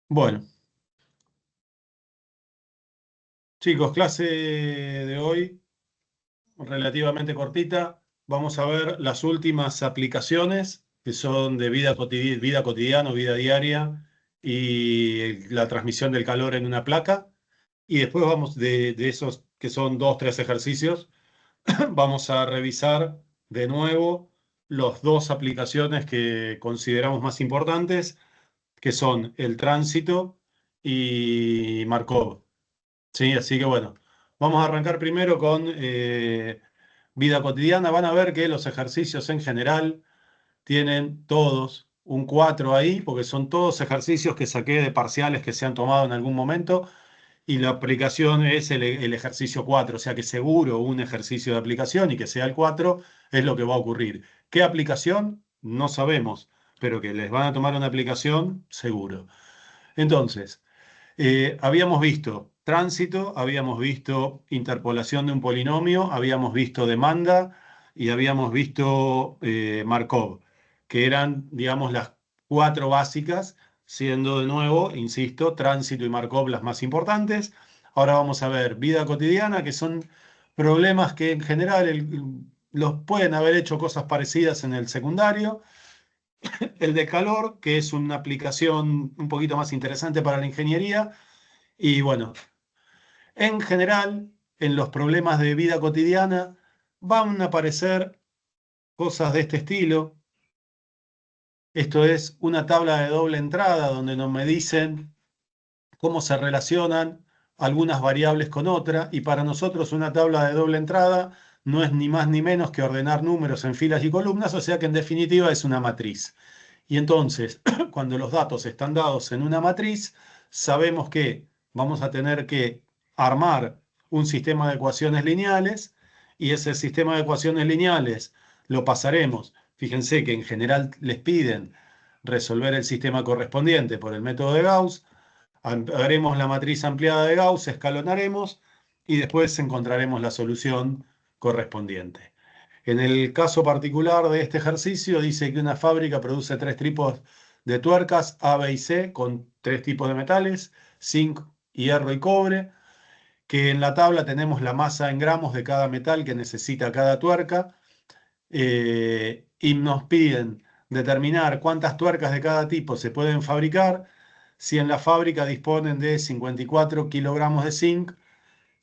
Bueno, chicos, clase de hoy relativamente cortita. Vamos a ver las últimas aplicaciones que son de vida cotidiana o vida diaria y la transmisión del calor en una placa. Y después vamos de esos que son dos, tres ejercicios, vamos a revisar de nuevo las dos aplicaciones que consideramos más importantes, que son el tránsito y Markov. Sí, así que bueno, vamos a arrancar primero con vida cotidiana. Van a ver que los ejercicios en general tienen todos un 4 ahí, porque son todos ejercicios que saqué de parciales que se han tomado en algún momento, y la aplicación es el ejercicio 4, o sea que seguro un ejercicio de aplicación y que sea el 4 es lo que va a ocurrir. ¿Qué aplicación? No sabemos, pero que les van a tomar una aplicación, seguro. Entonces, habíamos visto tránsito, habíamos visto interpolación de un polinomio, habíamos visto demanda y habíamos visto Markov, que eran, digamos, las cuatro básicas, siendo de nuevo, insisto, tránsito y Markov las más importantes. Ahora vamos a ver vida cotidiana, que son problemas que en general los pueden haber hecho cosas parecidas en el secundario. El de calor, que es una aplicación un poquito más interesante para la ingeniería. Y bueno, en general, en los problemas de vida cotidiana van a aparecer cosas de este estilo. Esto es una tabla de doble entrada donde nos me dicen cómo se relacionan algunas variables con otras, y para nosotros una tabla de doble entrada no es ni más ni menos que ordenar números en filas y columnas, o sea que en definitiva es una matriz. Y entonces, cuando los datos están dados en una matriz, sabemos que vamos a tener que armar un sistema de ecuaciones lineales, y ese sistema de ecuaciones lineales lo pasaremos. Fíjense que en general les piden resolver el sistema correspondiente por el método de Gauss. Haremos la matriz ampliada de Gauss, escalonaremos y después encontraremos la solución correspondiente. En el caso particular de este ejercicio, dice que una fábrica produce tres tipos de tuercas A, B y C con tres tipos de metales, zinc, hierro y cobre, que en la tabla tenemos la masa en gramos de cada metal que necesita cada tuerca, y nos piden determinar cuántas tuercas de cada tipo se pueden fabricar, si en la fábrica disponen de 54 kilogramos de zinc,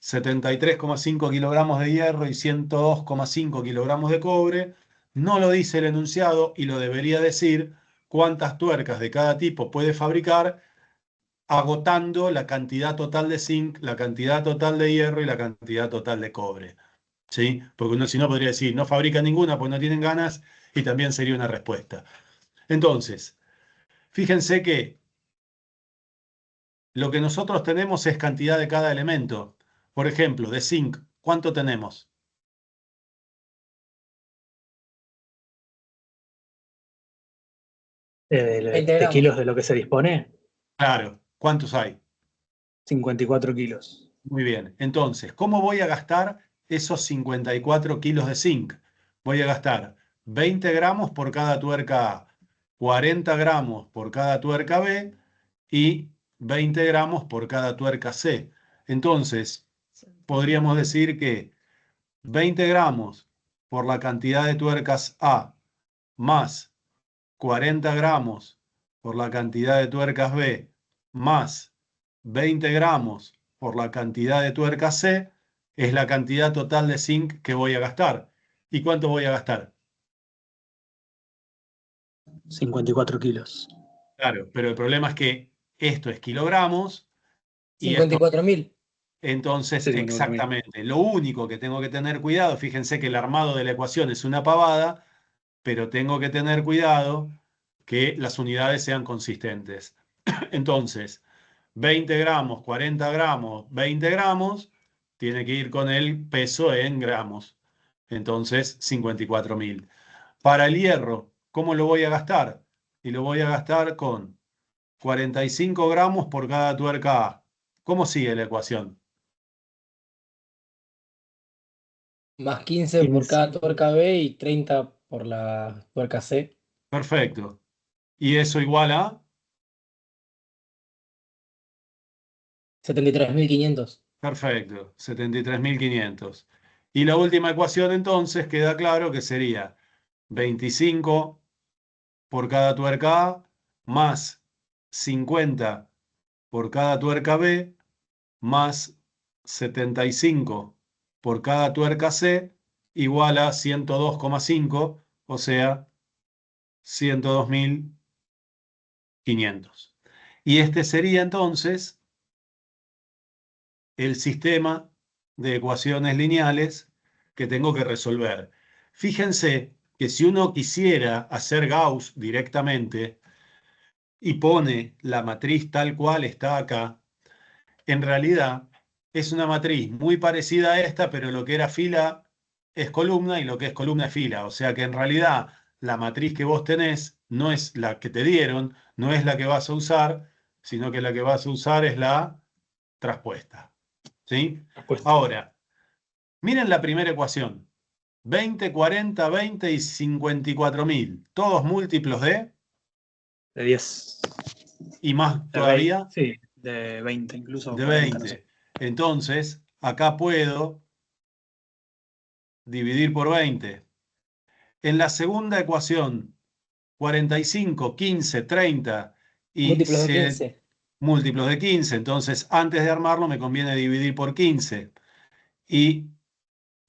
73,5 kilogramos de hierro y 102,5 kilogramos de cobre. No lo dice el enunciado y lo debería decir cuántas tuercas de cada tipo puede fabricar, agotando la cantidad total de zinc, la cantidad total de hierro y la cantidad total de cobre. ¿Sí? Porque uno si no podría decir, no fabrica ninguna pues no tienen ganas, y también sería una respuesta. Entonces, fíjense que lo que nosotros tenemos es cantidad de cada elemento. Por ejemplo, de zinc, ¿cuánto tenemos? ¿20 De kilos gramos? de lo que se dispone, Claro, ¿cuántos hay? 54 kilos. Muy bien. Entonces, ¿cómo voy a gastar esos 54 kilos de zinc? Voy a gastar 20 gramos por cada tuerca A, 40 gramos por cada tuerca B y 20 gramos por cada tuerca C. Entonces, podríamos decir que 20 gramos por la cantidad de tuercas A más 40 gramos por la cantidad de tuercas B más 20 gramos por la cantidad de tuercas C es la cantidad total de zinc que voy a gastar. ¿Y cuánto voy a gastar? 54 kilos. Claro, pero el problema es que esto es kilogramos y esto... 54.000. Entonces, Sí, 54.000. exactamente, lo único que tengo que tener cuidado, fíjense que el armado de la ecuación es una pavada, pero tengo que tener cuidado que las unidades sean consistentes. Entonces, 20 gramos, 40 gramos, 20 gramos, tiene que ir con el peso en gramos. Entonces, 54.000. Para el hierro, ¿cómo lo voy a gastar? Y lo voy a gastar con 45 gramos por cada tuerca A. ¿Cómo sigue la ecuación? Más 15 por 15. cada tuerca B y 30 por la tuerca C. Perfecto. ¿Y eso igual a? 73.500. Perfecto, 73.500. Y la última ecuación entonces queda claro que sería 25 por cada tuerca A más 50 por cada tuerca B más 75 por cada tuerca C igual a 102,5, o sea, 102.500. Y este sería entonces el sistema de ecuaciones lineales que tengo que resolver. Fíjense que si uno quisiera hacer Gauss directamente y pone la matriz tal cual está acá, en realidad es una matriz muy parecida a esta, pero lo que era fila es columna y lo que es columna es fila. O sea que en realidad la matriz que vos tenés no es la que te dieron, no es la que vas a usar, sino que la que vas a usar es la traspuesta. ¿Sí? Ahora, miren la primera ecuación. 20, 40, 20 y 54.000. Todos múltiplos De 10. y más De todavía 20, sí, de 20, incluso de 40, no sé. 20. Entonces, acá puedo dividir por 20. En la segunda ecuación, 45, 15, 30 y Múltiplos de 15. múltiplos de 15. Entonces, antes de armarlo, me conviene dividir por 15. Y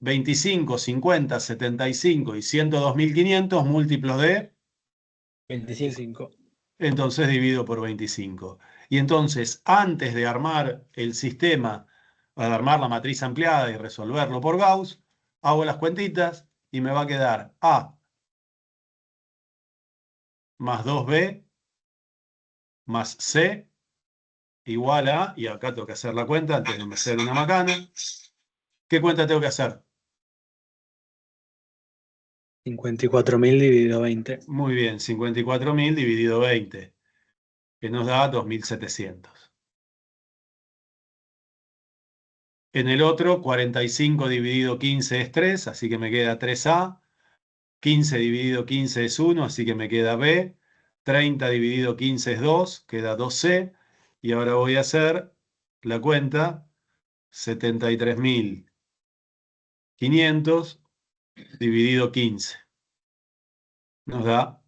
25, 50, 75 y 102.500 múltiplos de, 25. 25. entonces divido por 25. Y entonces, antes de armar el sistema, de armar la matriz ampliada y resolverlo por Gauss, hago las cuentitas y me va a quedar A más 2B más C igual a, y acá tengo que hacer la cuenta antes de hacer una macana. ¿Qué cuenta tengo que hacer? 54.000 dividido 20. Muy bien, 54.000 dividido 20, que nos da 2.700. En el otro, 45 dividido 15 es 3, así que me queda 3A. 15 dividido 15 es 1, así que me queda B. 30 dividido 15 es 2, queda 2C. Y ahora voy a hacer la cuenta. 73.500 dividido 15. Nos da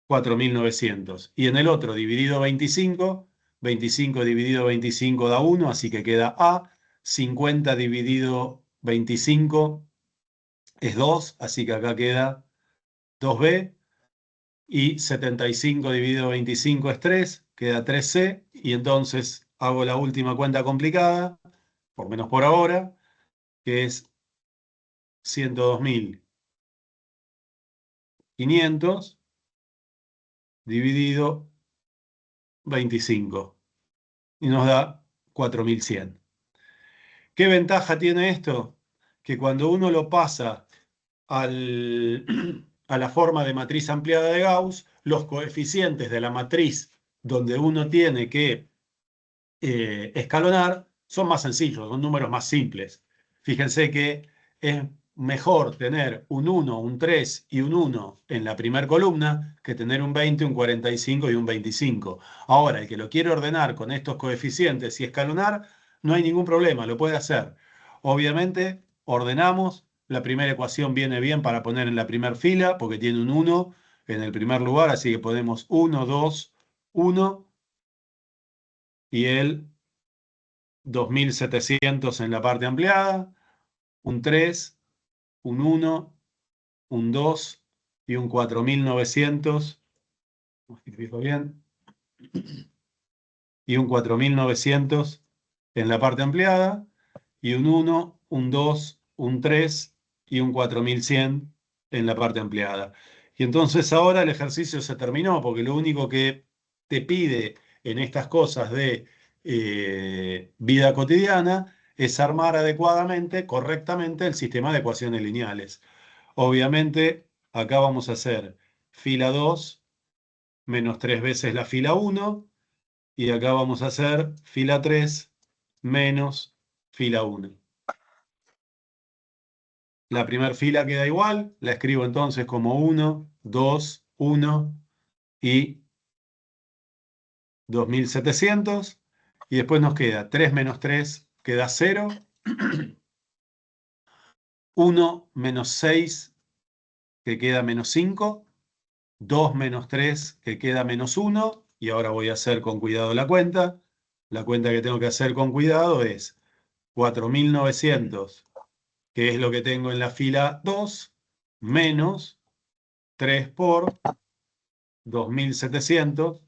4.900. Y en el otro, dividido 25, 25 dividido 25 da 1, así que queda A. 50 dividido 25 es 2, así que acá queda 2B. Y 75 dividido 25 es 3, queda 3C. Y entonces hago la última cuenta complicada, por menos por ahora, que es 102.500 dividido 25 y nos da 4.100. ¿Qué ventaja tiene esto? Que cuando uno lo pasa a la forma de matriz ampliada de Gauss, los coeficientes de la matriz donde uno tiene que escalonar son más sencillos, son números más simples. Fíjense que es mejor tener un 1, un 3 y un 1 en la primera columna que tener un 20, un 45 y un 25. Ahora, el que lo quiere ordenar con estos coeficientes y escalonar, no hay ningún problema, lo puede hacer. Obviamente, ordenamos, la primera ecuación viene bien para poner en la primera fila porque tiene un 1 en el primer lugar, así que ponemos 1, 2, 1 y el 2.700 en la parte ampliada, un 3, un 1, un 2 y un 4.900, bien, y un 4.900 en la parte ampliada, y un 1, un 2, un 3 y un 4.100 en la parte ampliada. Y entonces ahora el ejercicio se terminó, porque lo único que te pide en estas cosas de vida cotidiana es armar adecuadamente, correctamente, el sistema de ecuaciones lineales. Obviamente, acá vamos a hacer fila 2 menos 3 veces la fila 1, y acá vamos a hacer fila 3 menos fila 1. La primera fila queda igual, la escribo entonces como 1, 2, 1 y 2700. Y después nos queda 3 menos 3, queda 0. 1 menos 6, que queda menos 5. 2 menos 3, que queda menos 1. Y ahora voy a hacer con cuidado la cuenta. La cuenta que tengo que hacer con cuidado es 4900, que es lo que tengo en la fila 2, menos 3 por 2700,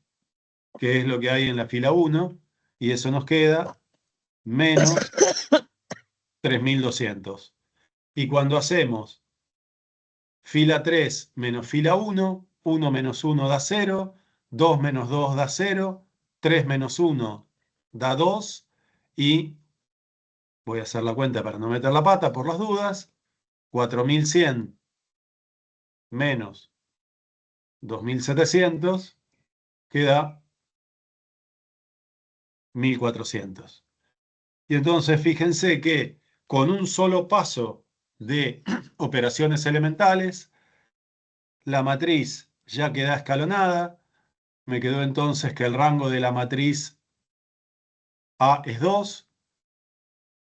que es lo que hay en la fila 1, y eso nos queda menos 3200. Y cuando hacemos fila 3 menos fila 1, 1 menos 1 da 0, 2 menos 2 da 0, 3 menos 1 da 2, y voy a hacer la cuenta para no meter la pata por las dudas, 4100 menos 2700 queda 1400. Y entonces fíjense que con un solo paso de operaciones elementales, la matriz ya queda escalonada. Me quedó entonces que el rango de la matriz A es 2,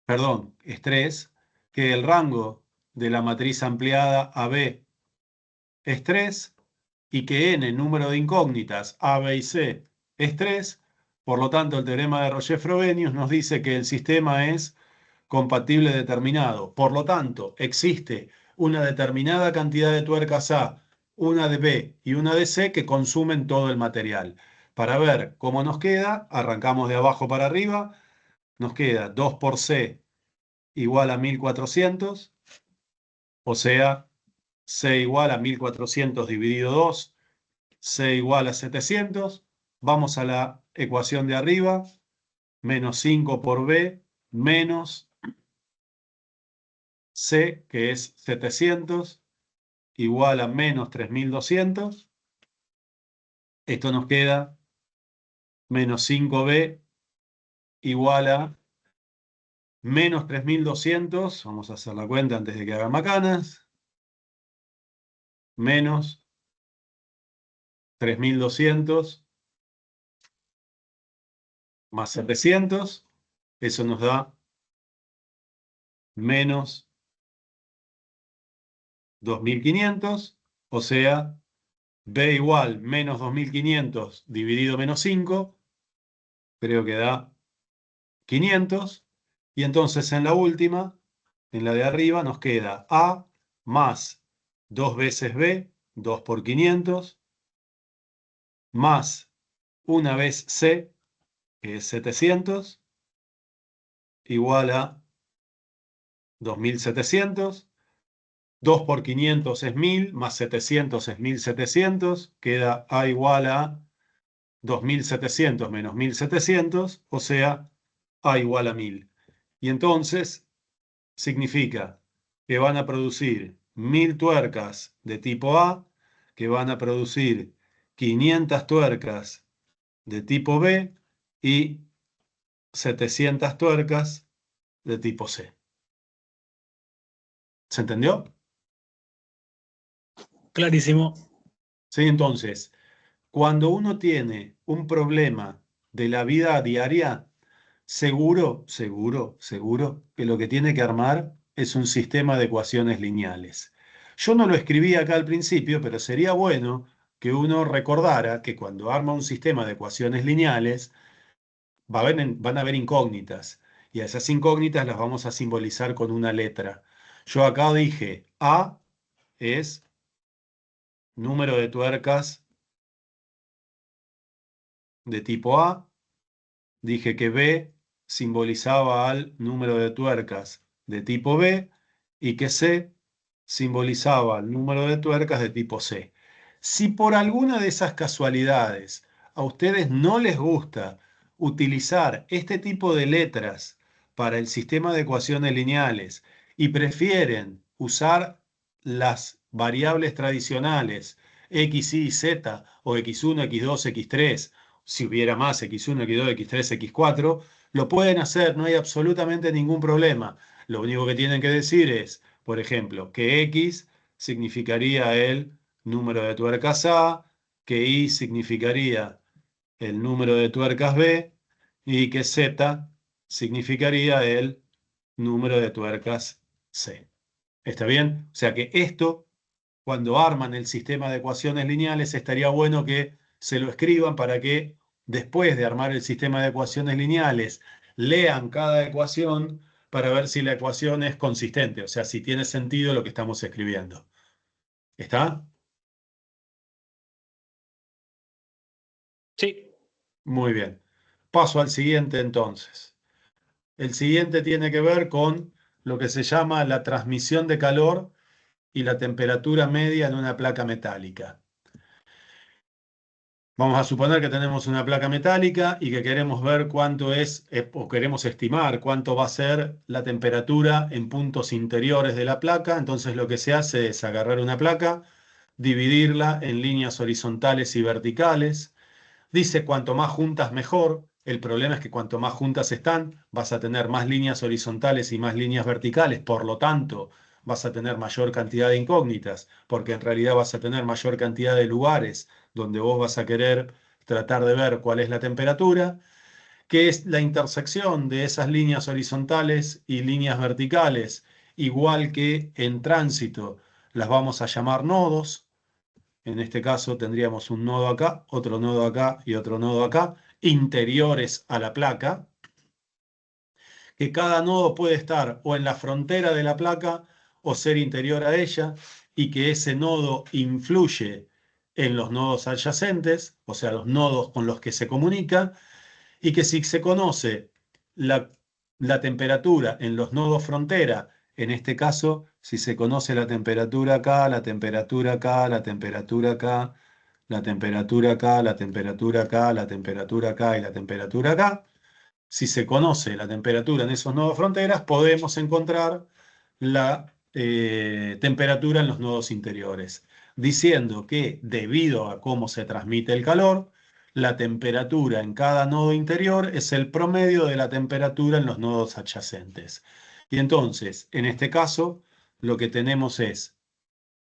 perdón, es 3, que el rango de la matriz ampliada AB es 3, y que n, número de incógnitas A, B y C, es 3. Por lo tanto, el teorema de Roger-Frobenius nos dice que el sistema es compatible determinado. Por lo tanto, existe una determinada cantidad de tuercas A, una de B y una de C que consumen todo el material. Para ver cómo nos queda, arrancamos de abajo para arriba. Nos queda 2 por C igual a 1400, o sea, C igual a 1400 dividido 2, C igual a 700. Vamos a la ecuación de arriba, menos 5 por B, menos C, que es 700, igual a menos 3200. Esto nos queda menos 5B igual a menos 3200. Vamos a hacer la cuenta antes de que hagan macanas. Menos 3200 más 700. Eso nos da menos 2500. O sea, B igual menos 2500 dividido menos 5. Creo que da 500. Y entonces en la última, en la de arriba, nos queda A más 2 veces B, 2 por 500, más una vez C, que es 700, igual a 2700. 2 por 500 es 1000, más 700 es 1700, queda A igual a 2700 menos 1700, o sea, A igual a 1000. Y entonces significa que van a producir 1000 tuercas de tipo A, que van a producir 500 tuercas de tipo B y 700 tuercas de tipo C. ¿Se entendió? Clarísimo. Sí, entonces, cuando uno tiene un problema de la vida diaria, seguro que lo que tiene que armar es un sistema de ecuaciones lineales. Yo no lo escribí acá al principio, pero sería bueno que uno recordara que cuando arma un sistema de ecuaciones lineales, van a haber incógnitas, y a esas incógnitas las vamos a simbolizar con una letra. Yo acá dije A es número de tuercas de tipo A. Dije que B simbolizaba al número de tuercas de tipo B y que C simbolizaba al número de tuercas de tipo C. Si por alguna de esas casualidades a ustedes no les gusta utilizar este tipo de letras para el sistema de ecuaciones lineales y prefieren usar las variables tradicionales x, y, z, o x1, x2, x3, si hubiera más x1, x2, x3, x4, lo pueden hacer, no hay absolutamente ningún problema. Lo único que tienen que decir es, por ejemplo, que x significaría el número de tuercas A, que y significaría el número de tuercas B y que Z significaría el número de tuercas C. ¿Está bien? O sea que esto, cuando arman el sistema de ecuaciones lineales, estaría bueno que se lo escriban para que después de armar el sistema de ecuaciones lineales, lean cada ecuación para ver si la ecuación es consistente, o sea, si tiene sentido lo que estamos escribiendo. ¿Está? Sí. Muy bien. Paso al siguiente entonces. El siguiente tiene que ver con lo que se llama la transmisión de calor y la temperatura media en una placa metálica. Vamos a suponer que tenemos una placa metálica y que queremos ver cuánto es, o queremos estimar cuánto va a ser la temperatura en puntos interiores de la placa. Entonces lo que se hace es agarrar una placa, dividirla en líneas horizontales y verticales. Dice cuanto más juntas mejor. El problema es que cuanto más juntas están, vas a tener más líneas horizontales y más líneas verticales. Por lo tanto, vas a tener mayor cantidad de incógnitas, porque en realidad vas a tener mayor cantidad de lugares donde vos vas a querer tratar de ver cuál es la temperatura, que es la intersección de esas líneas horizontales y líneas verticales, igual que en tránsito, las vamos a llamar nodos. En este caso tendríamos un nodo acá, otro nodo acá y otro nodo acá, interiores a la placa, que cada nodo puede estar o en la frontera de la placa o ser interior a ella, y que ese nodo influye en los nodos adyacentes, o sea, los nodos con los que se comunica, y que si se conoce la, la temperatura en los nodos frontera, en este caso, si se conoce la temperatura acá, la temperatura acá, la temperatura acá, la temperatura acá, la temperatura acá, la temperatura acá y la temperatura acá, si se conoce la temperatura en esos nodos fronteras, podemos encontrar la temperatura en los nodos interiores, diciendo que debido a cómo se transmite el calor, la temperatura en cada nodo interior es el promedio de la temperatura en los nodos adyacentes. Y entonces, en este caso, lo que tenemos es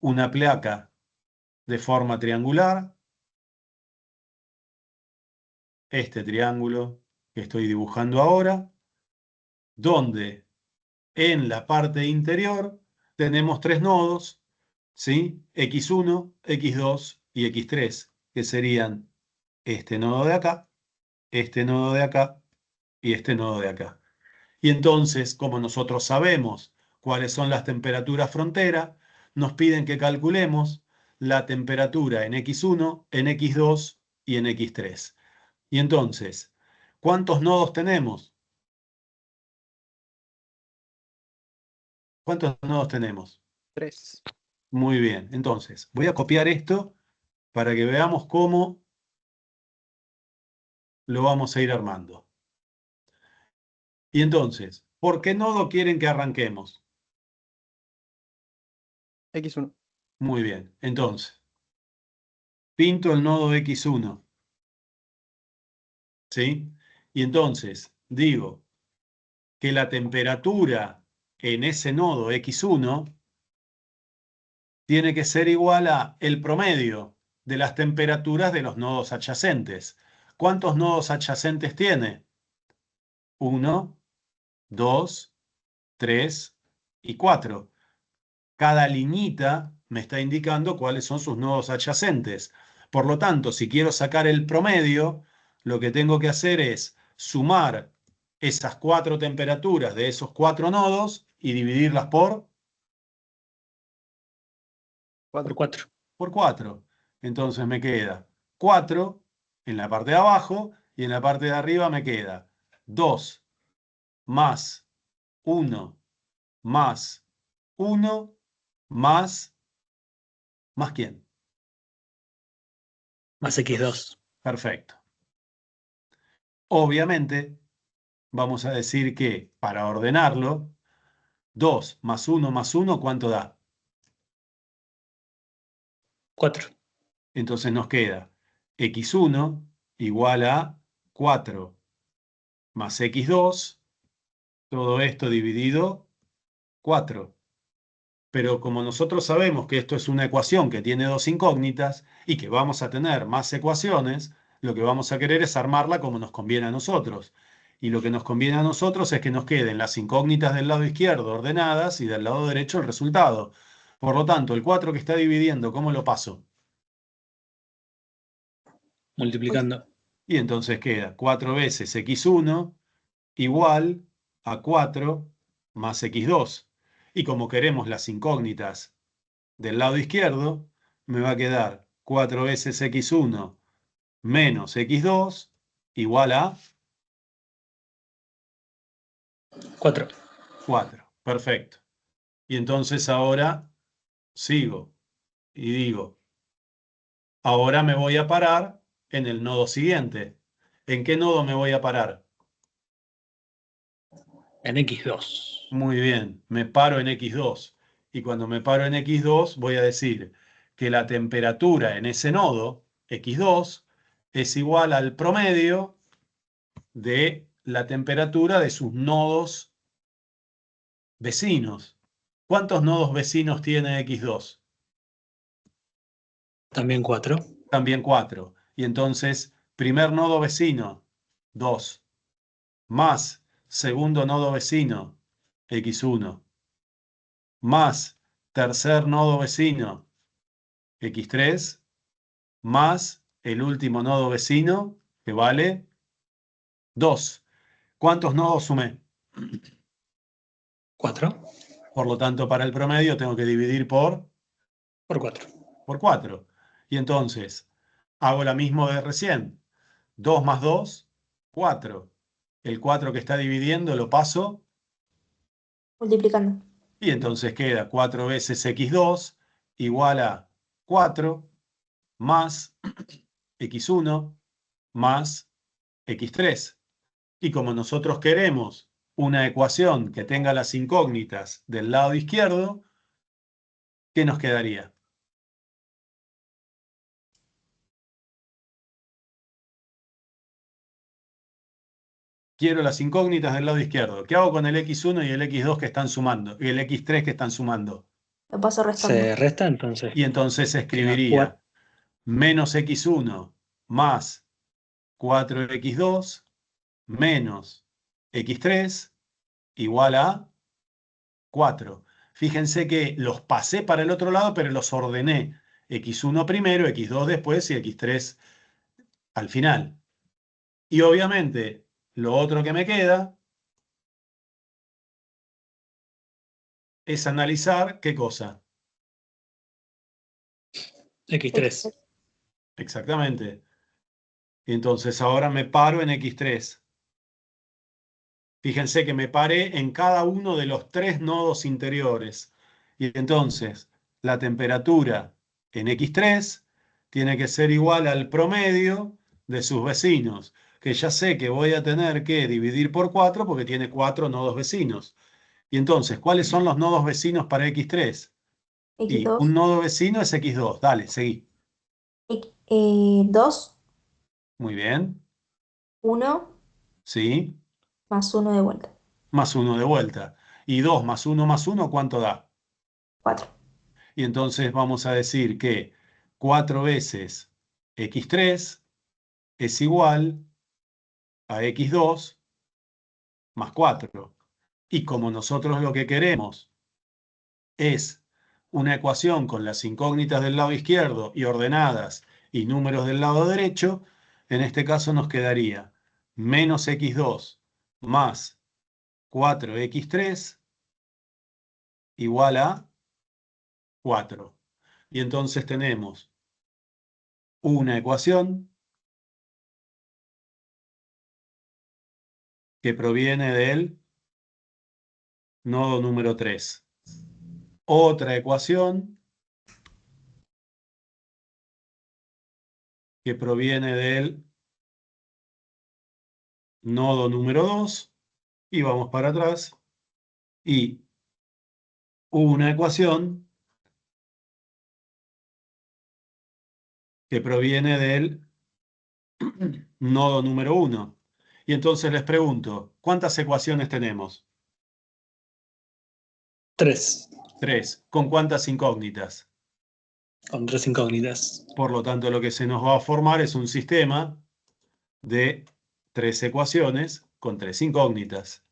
una placa de forma triangular, este triángulo que estoy dibujando ahora, donde en la parte interior tenemos tres nodos, ¿sí? X1, X2 y X3, que serían este nodo de acá, este nodo de acá y este nodo de acá. Y entonces, como nosotros sabemos cuáles son las temperaturas frontera, nos piden que calculemos la temperatura en X1, en X2 y en X3. Y entonces, ¿cuántos nodos tenemos? ¿Cuántos nodos tenemos? 3. Muy bien. Entonces, voy a copiar esto para que veamos cómo lo vamos a ir armando. Y entonces, ¿por qué nodo quieren que arranquemos? X1. Muy bien. Entonces, pinto el nodo X1. ¿Sí? Y entonces, digo que la temperatura en ese nodo X1 tiene que ser igual a el promedio de las temperaturas de los nodos adyacentes. ¿Cuántos nodos adyacentes tiene? 1, 2, 3 y 4. Cada liñita me está indicando cuáles son sus nodos adyacentes. Por lo tanto, si quiero sacar el promedio, lo que tengo que hacer es sumar esas cuatro temperaturas de esos cuatro nodos y dividirlas Por 4. por 4. Entonces me queda 4 en la parte de abajo y en la parte de arriba me queda 2 más 1 más 1 más ¿quién? Más X2. Perfecto. Obviamente, vamos a decir que para ordenarlo, 2 más 1 más 1, ¿cuánto da? 4. Entonces nos queda x1 igual a 4 más x2, todo esto dividido 4. Pero como nosotros sabemos que esto es una ecuación que tiene dos incógnitas y que vamos a tener más ecuaciones, lo que vamos a querer es armarla como nos conviene a nosotros. Y lo que nos conviene a nosotros es que nos queden las incógnitas del lado izquierdo ordenadas y del lado derecho el resultado. Por lo tanto, el 4 que está dividiendo, ¿cómo lo paso? Multiplicando. Y entonces queda 4 veces x1 igual a 4 más x2. Y como queremos las incógnitas del lado izquierdo, me va a quedar 4 veces x1 menos x2 igual a 4. 4. Perfecto. Y entonces ahora sigo y digo, ahora me voy a parar en el nodo siguiente. ¿En qué nodo me voy a parar? En x2. Muy bien, me paro en x2. Y cuando me paro en x2 voy a decir que la temperatura en ese nodo, x2, es igual al promedio de la temperatura de sus nodos vecinos. ¿Cuántos nodos vecinos tiene x2? También 4. También 4. Y entonces, primer nodo vecino, 2, más segundo nodo vecino, x1, más tercer nodo vecino, x3, más el último nodo vecino, que vale 2. ¿Cuántos nodos sumé? 4. Por lo tanto, para el promedio tengo que dividir por Por 4. 4. Y entonces, hago la misma de recién. 2 más 2, 4. El 4 que está dividiendo lo paso Multiplicando. y entonces queda 4 veces x2 igual a 4 más x1 más x3. Y como nosotros queremos una ecuación que tenga las incógnitas del lado izquierdo, ¿qué nos quedaría? Quiero las incógnitas del lado izquierdo. ¿Qué hago con el x1 y el x2 que están sumando? Y el x3 que están sumando. Lo paso restando. Se resta, entonces Y entonces queda escribiría menos x1 más 4x2 menos x3 igual a 4. Fíjense que los pasé para el otro lado, pero los ordené. x1 primero, x2 después y x3 al final. Y obviamente, lo otro que me queda es analizar qué cosa. x3. Exactamente. Y entonces ahora me paro en x3. Fíjense que me paré en cada uno de los 3 nodos interiores. Y entonces la temperatura en x3 tiene que ser igual al promedio de sus vecinos, que ya sé que voy a tener que dividir por 4 porque tiene 4 nodos vecinos. Y entonces, ¿cuáles son los nodos vecinos para x3? Y un X2. nodo vecino es x2. Dale, seguí. 2, Muy bien. 1, Sí. más 1 de vuelta. Más 1 de vuelta. Y 2 más 1 más 1, ¿cuánto da? 4. Y entonces vamos a decir que 4 veces x3 es igual a x2 más 4. Y como nosotros lo que queremos es una ecuación con las incógnitas del lado izquierdo y ordenadas y números del lado derecho, en este caso nos quedaría menos x2 más 4x3 igual a 4. Y entonces tenemos una ecuación que proviene del nodo número 3. Otra ecuación que proviene del nodo número 2. Y vamos para atrás. Y una ecuación que proviene del nodo número 1. Y entonces les pregunto, ¿cuántas ecuaciones tenemos? 3. 3. ¿Con cuántas incógnitas? Con 3 incógnitas. Por lo tanto, lo que se nos va a formar es un sistema de 3 ecuaciones con 3 incógnitas.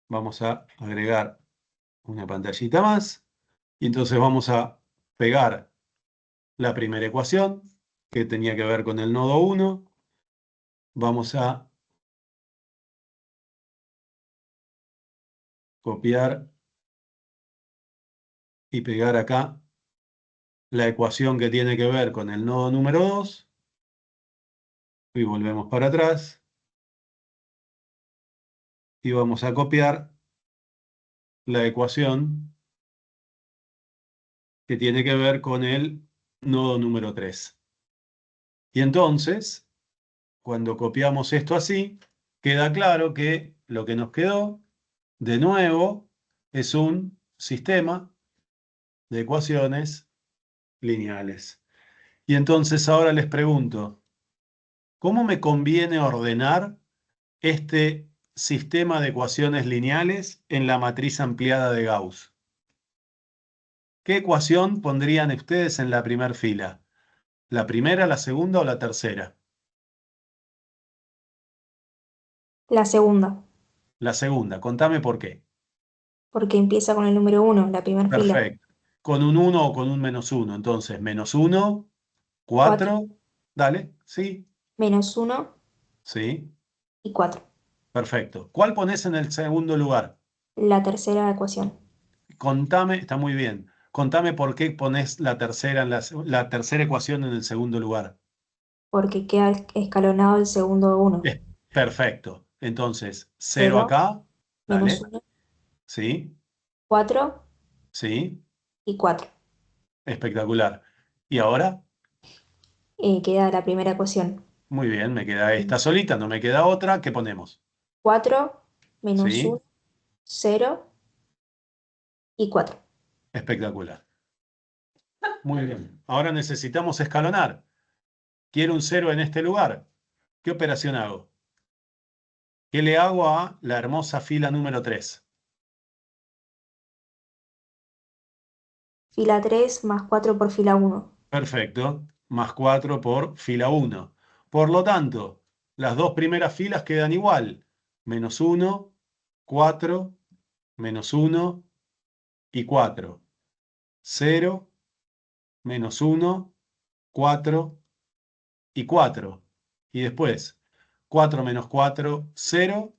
Vamos a agregar una pantallita más y entonces vamos a pegar la primera ecuación que tenía que ver con el nodo 1. Vamos a copiar y pegar acá la ecuación que tiene que ver con el nodo número 2. Y volvemos para atrás. Y vamos a copiar la ecuación que tiene que ver con el nodo número 3. Y entonces, cuando copiamos esto así, queda claro que lo que nos quedó, de nuevo, es un sistema de ecuaciones lineales. Y entonces ahora les pregunto, ¿cómo me conviene ordenar este sistema de ecuaciones lineales en la matriz ampliada de Gauss? ¿Qué ecuación pondrían ustedes en la primera fila? ¿La primera, la segunda o la tercera? La segunda, La segunda, contame por qué. porque empieza con el número 1, la primera fila. Perfecto. ¿Con un 1 o con un -1? Entonces, -1, 4, 4, dale, sí, -1 sí, y 4. perfecto. ¿Cuál pones en el segundo lugar? La tercera ecuación, Contame, está muy bien. Contame por qué pones la tercera, la tercera ecuación en el segundo lugar. porque queda escalonado el segundo 1. Perfecto. Entonces, 0 0, acá, dale, -1, sí, 4 sí, y 4. espectacular. ¿Y ahora? Queda la primera ecuación. Muy bien, me queda esta solita, no me queda otra. ¿Qué ponemos? 4, -1, Sí, 0 y 4. espectacular. Muy bien. Ahora necesitamos escalonar. Quiero un 0 en este lugar. ¿Qué operación hago? ¿Qué le hago a la hermosa fila número 3? Fila 3 más 4 por fila 1. Perfecto. Más 4 por fila 1. Por lo tanto, las dos primeras filas quedan igual. -1, 4, -1 y 4. 0, -1, 4 y 4. Y después, 4 menos 4, 0,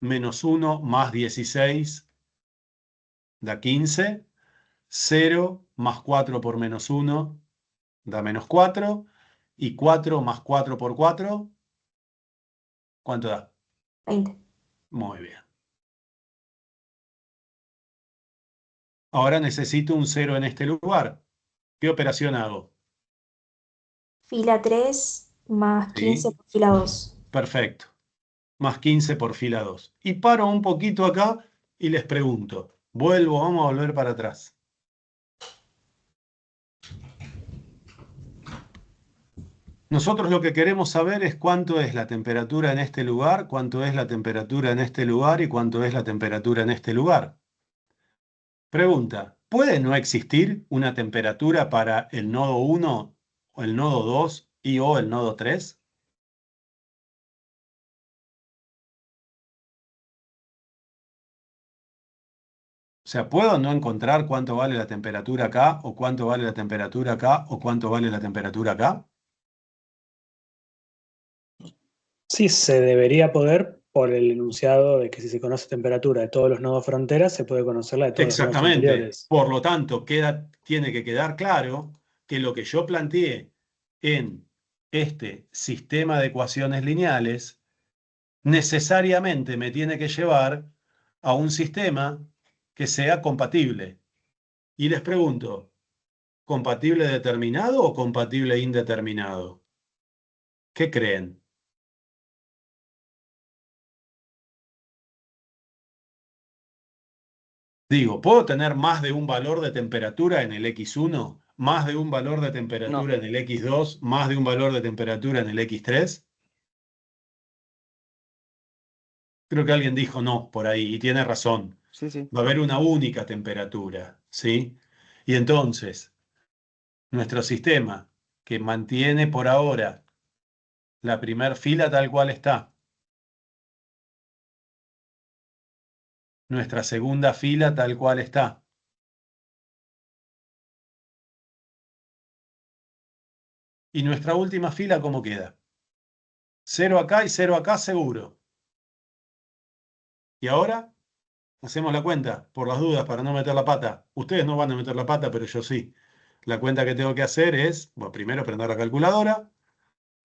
-1 más 16 da 15, 0 más 4 por -1 da -4, y 4 más 4 por 4, ¿cuánto da? 20. Muy bien. Ahora necesito un 0 en este lugar. ¿Qué operación hago? Fila 3 más 15 ¿Sí? por fila 2. Perfecto. Más 15 por fila 2. Y paro un poquito acá y les pregunto. Vamos a volver para atrás. Nosotros lo que queremos saber es cuánto es la temperatura en este lugar, cuánto es la temperatura en este lugar y cuánto es la temperatura en este lugar. Pregunta, ¿puede no existir una temperatura para el nodo 1 o el nodo 2 y o el nodo 3? O sea, ¿puedo no encontrar cuánto vale la temperatura acá o cuánto vale la temperatura acá o cuánto vale la temperatura acá? Sí, se debería poder por el enunciado de que si se conoce temperatura de todos los nodos fronteras, se puede conocer la de todos los nodos Exactamente. interiores. Por lo tanto, tiene que quedar claro que lo que yo planteé en este sistema de ecuaciones lineales necesariamente me tiene que llevar a un sistema que sea compatible. Y les pregunto, ¿compatible determinado o compatible indeterminado? ¿Qué creen? Digo, ¿puedo tener más de un valor de temperatura en el X1? ¿Más de un valor de No, temperatura en el X2? ¿Más de un valor de temperatura en el X3? Creo que alguien dijo no por ahí y tiene razón. sí, sí. Va a haber una única temperatura, ¿sí? Y entonces, nuestro sistema, que mantiene por ahora La primera fila tal cual está. Nuestra segunda fila tal cual está. Y nuestra última fila, ¿cómo queda? 0 acá y 0 acá seguro. Y ahora hacemos la cuenta, por las dudas, para no meter la pata. Ustedes no van a meter la pata, pero yo sí. La cuenta que tengo que hacer es, bueno, primero prender la calculadora,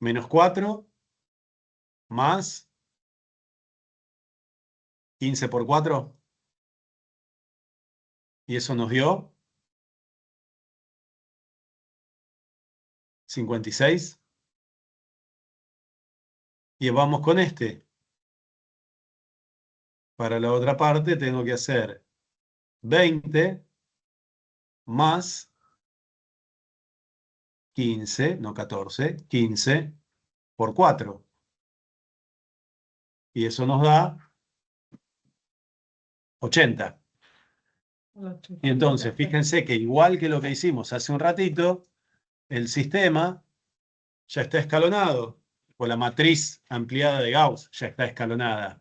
menos 4, más 15 por 4. Y eso nos dio 56. Y vamos con este. Para la otra parte tengo que hacer 20 más 15, no 14, 15 por 4. Y eso nos da 80. Y entonces, fíjense que igual que lo que hicimos hace un ratito, el sistema ya está escalonado, o la matriz ampliada de Gauss ya está escalonada.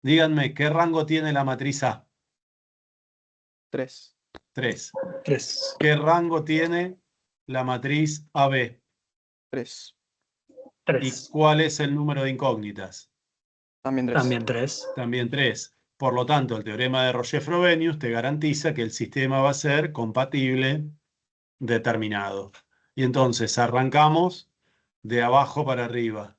Díganme, ¿qué rango tiene la matriz A? 3. 3. 3. ¿Qué rango tiene la matriz AB? 3. ¿Y 3. cuál es el número de incógnitas? También 3. También 3. También 3. Por lo tanto, el teorema de Roger-Frobenius te garantiza que el sistema va a ser compatible determinado. Y entonces arrancamos de abajo para arriba.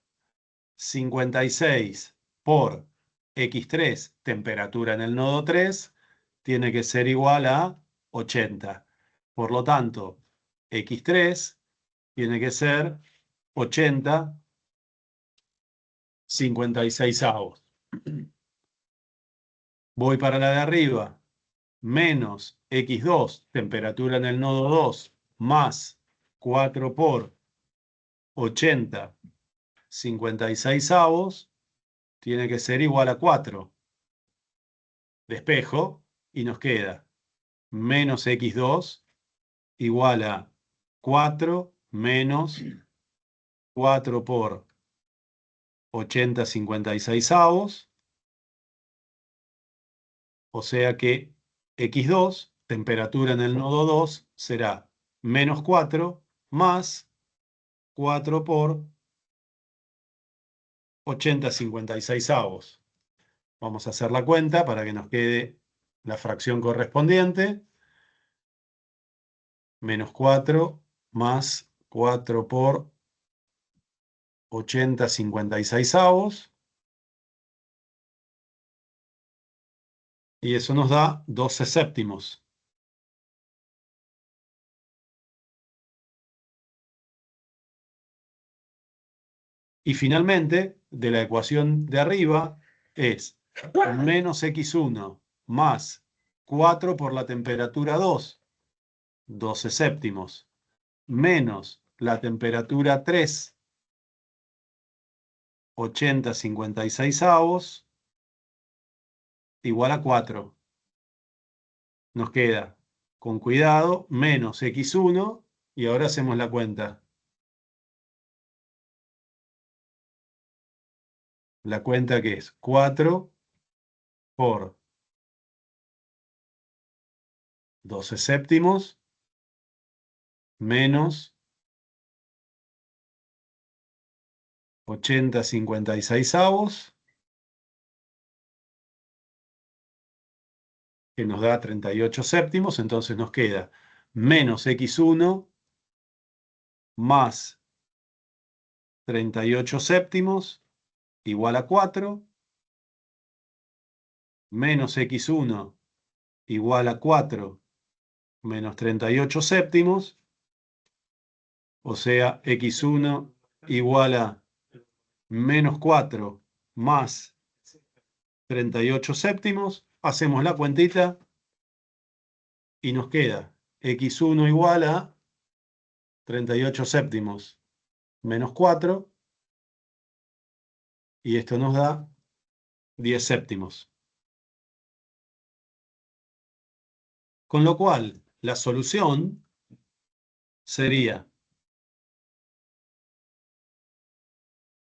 56 por x3, temperatura en el nodo 3, tiene que ser igual a 80. Por lo tanto, x3 tiene que ser 80 56avos. Voy para la de arriba. Menos x2, temperatura en el nodo 2, más 4 por 80 56avos, tiene que ser igual a 4. Despejo y nos queda menos x2 igual a 4 menos 4 por 80 56avos. O sea que x2, temperatura en el nodo 2, será menos 4 más 4 por 80 56avos. Vamos a hacer la cuenta para que nos quede la fracción correspondiente. Menos 4 más 4 por 80 56avos. Y eso nos da 12 séptimos. Y finalmente, de la ecuación de arriba, es menos x1 más 4 por la temperatura 2, 12 séptimos, menos la temperatura 3, 80 56avos, igual a 4. Nos queda, con cuidado, menos x1, y ahora hacemos la cuenta. La cuenta que es 4 por 12 séptimos menos 80 56avos, que nos da 38 séptimos. Entonces nos queda menos x1 más 38 séptimos igual a 4, menos x1 igual a 4 menos 38 séptimos, o sea, x1 igual a menos 4 más 38 séptimos. Hacemos la cuentita y nos queda x1 igual a 38 séptimos menos 4, y esto nos da 10 séptimos. Con lo cual, la solución sería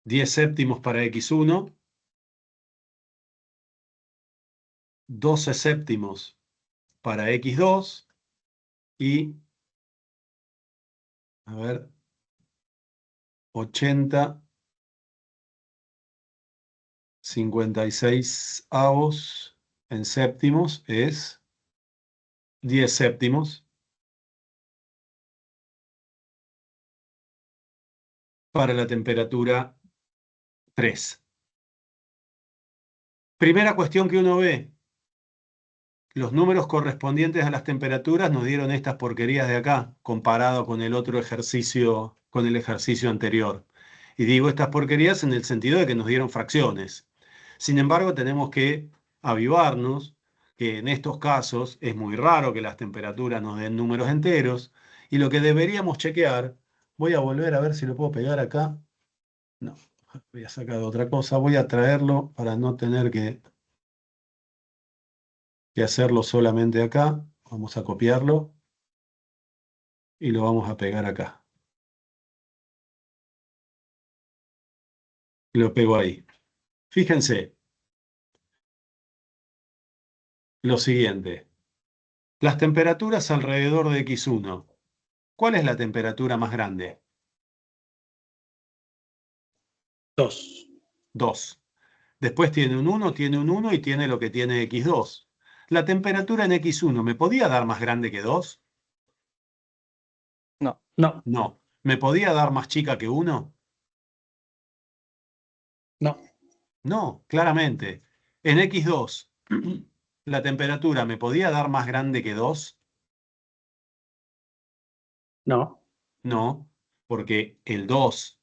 10 séptimos para x1, 12 séptimos para x2 y, a ver, 80, 56 avos en séptimos es 10 séptimos para la temperatura 3. Primera cuestión que uno ve. Los números correspondientes a las temperaturas nos dieron estas porquerías de acá, comparado con el otro ejercicio, con el ejercicio anterior. Y digo estas porquerías en el sentido de que nos dieron fracciones. Sin embargo, tenemos que avivarnos que en estos casos es muy raro que las temperaturas nos den números enteros. Y lo que deberíamos chequear, voy a volver a ver si lo puedo pegar acá. No, voy a sacar otra cosa, voy a traerlo para no tener que hacerlo solamente acá. Vamos a copiarlo y lo vamos a pegar acá. Lo pego ahí. Fíjense lo siguiente. Las temperaturas alrededor de x1. ¿Cuál es la temperatura más grande? 2. 2. Después tiene un 1, tiene un 1 y tiene lo que tiene x2. ¿La temperatura en x1 me podía dar más grande que 2? No. No. No. ¿Me podía dar más chica que 1? No. No, claramente. En x2, ¿la temperatura me podía dar más grande que 2? No. No, porque el 2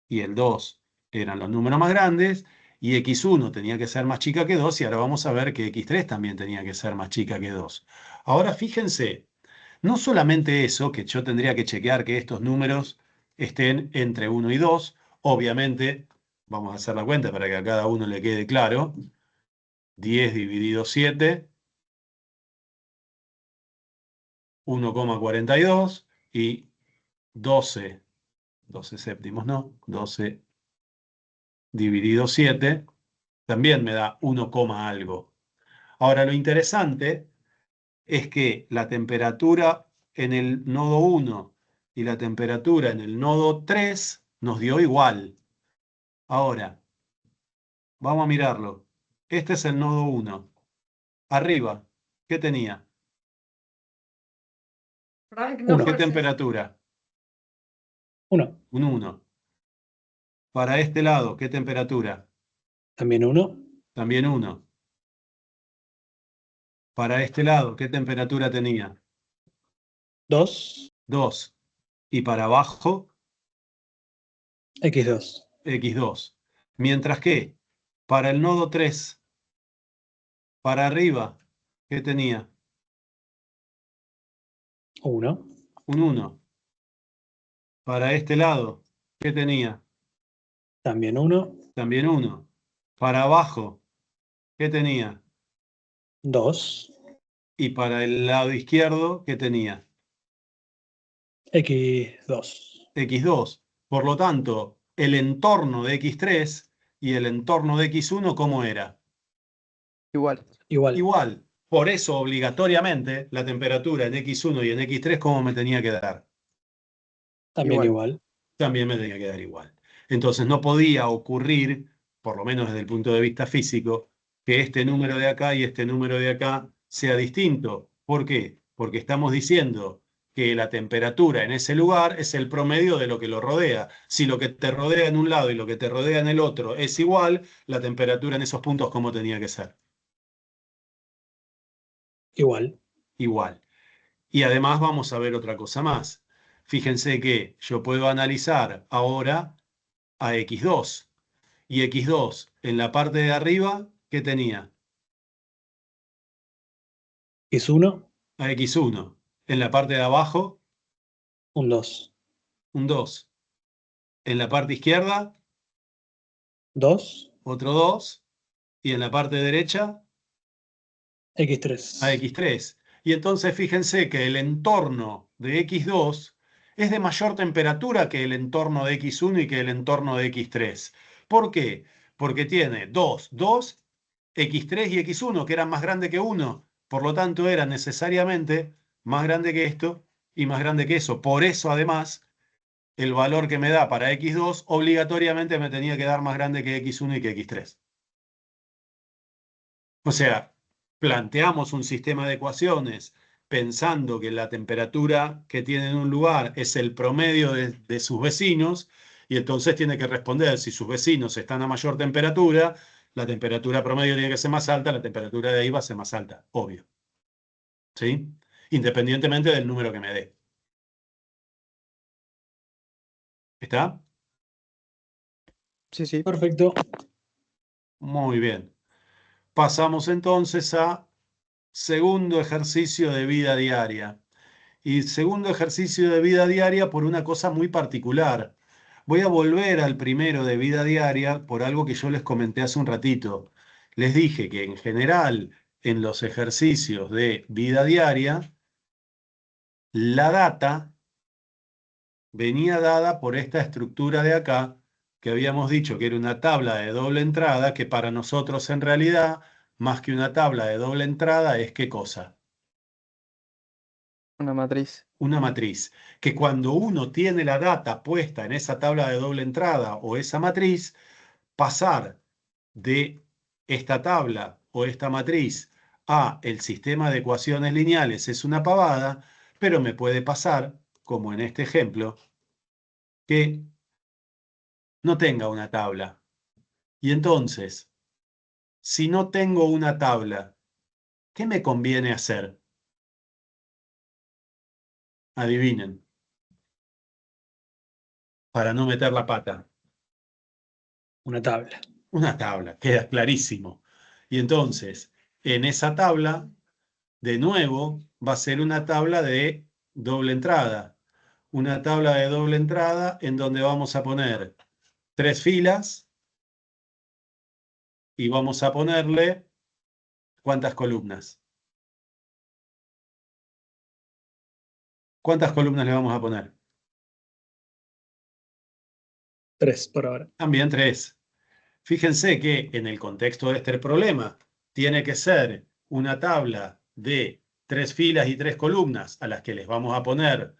y el 2 eran los números más grandes y x1 tenía que ser más chica que 2 y ahora vamos a ver que x3 también tenía que ser más chica que 2. Ahora fíjense, no solamente eso, que yo tendría que chequear que estos números estén entre 1 y 2, obviamente, vamos a hacer la cuenta para que a cada uno le quede claro, 10 dividido 7, 1,42 y 12 séptimos, ¿no? 12 dividido 7, también me da 1, algo. Ahora, lo interesante es que la temperatura en el nodo 1 y la temperatura en el nodo 3 nos dio igual. Ahora, vamos a mirarlo. Este es el nodo 1. Arriba, ¿qué tenía? ¿Qué temperatura? 1. Un 1. Para este lado, ¿qué temperatura? También 1. También 1. Para este lado, ¿qué temperatura tenía? 2. 2. Y para abajo, x2. x2. Mientras que para el nodo 3, para arriba, ¿qué tenía? 1. Un 1. Para este lado, ¿qué tenía? También 1. También 1. Para abajo, ¿qué tenía? 2. Y para el lado izquierdo, ¿qué tenía? x2. x2. Por lo tanto, el entorno de x3 y el entorno de x1, ¿cómo era? Igual. Igual. Igual. Por eso, obligatoriamente, la temperatura en x1 y en x3, ¿cómo me tenía que dar? También Igual. igual. También me tenía que dar igual. Entonces no podía ocurrir, por lo menos desde el punto de vista físico, que este número de acá y este número de acá sea distinto. ¿Por qué? Porque estamos diciendo que la temperatura en ese lugar es el promedio de lo que lo rodea. Si lo que te rodea en un lado y lo que te rodea en el otro es igual, la temperatura en esos puntos, ¿cómo tenía que ser? Igual. Igual. Y además vamos a ver otra cosa más. Fíjense que yo puedo analizar ahora a x2. Y x2 en la parte de arriba, ¿qué tenía? x1. A x1. En la parte de abajo, Un 2. un 2. En la parte izquierda, 2. otro 2. Y en la parte derecha, x3. a x3. Y entonces fíjense que el entorno de x2 es de mayor temperatura que el entorno de X1 y que el entorno de X3. ¿Por qué? Porque tiene 2, X3 y X1, que eran más grandes que 1. Por lo tanto, era necesariamente más grande que esto y más grande que eso. Por eso, además, el valor que me da para X2 obligatoriamente me tenía que dar más grande que X1 y que X3. O sea, planteamos un sistema de ecuaciones pensando que la temperatura que tiene en un lugar es el promedio de sus vecinos, y entonces tiene que responder si sus vecinos están a mayor temperatura, la temperatura promedio tiene que ser más alta, la temperatura de ahí va a ser más alta, obvio. ¿Sí? Independientemente del número que me dé. ¿Está? Sí, sí. Perfecto. Muy bien. Pasamos entonces a segundo ejercicio de vida diaria. Y segundo ejercicio de vida diaria por una cosa muy particular. Voy a volver al primero de vida diaria por algo que yo les comenté hace un ratito. Les dije que en general en los ejercicios de vida diaria, la data venía dada por esta estructura de acá, que habíamos dicho que era una tabla de doble entrada, que para nosotros en realidad, más que una tabla de doble entrada, es ¿qué cosa? Una matriz. Una matriz, que cuando uno tiene la data puesta en esa tabla de doble entrada o esa matriz, pasar de esta tabla o esta matriz a el sistema de ecuaciones lineales es una pavada, pero me puede pasar, como en este ejemplo, que no tenga una tabla. Y entonces, si no tengo una tabla, ¿qué me conviene hacer? Adivinen, para no meter la pata. Una tabla. Una tabla, queda clarísimo. Y entonces, en esa tabla, de nuevo, va a ser una tabla de doble entrada. Una tabla de doble entrada en donde vamos a poner 3 filas y vamos a ponerle ¿cuántas columnas? ¿Cuántas columnas le vamos a poner? 3 por ahora. También 3. Fíjense que en el contexto de este problema tiene que ser una tabla de 3 filas y 3 columnas a las que les vamos a poner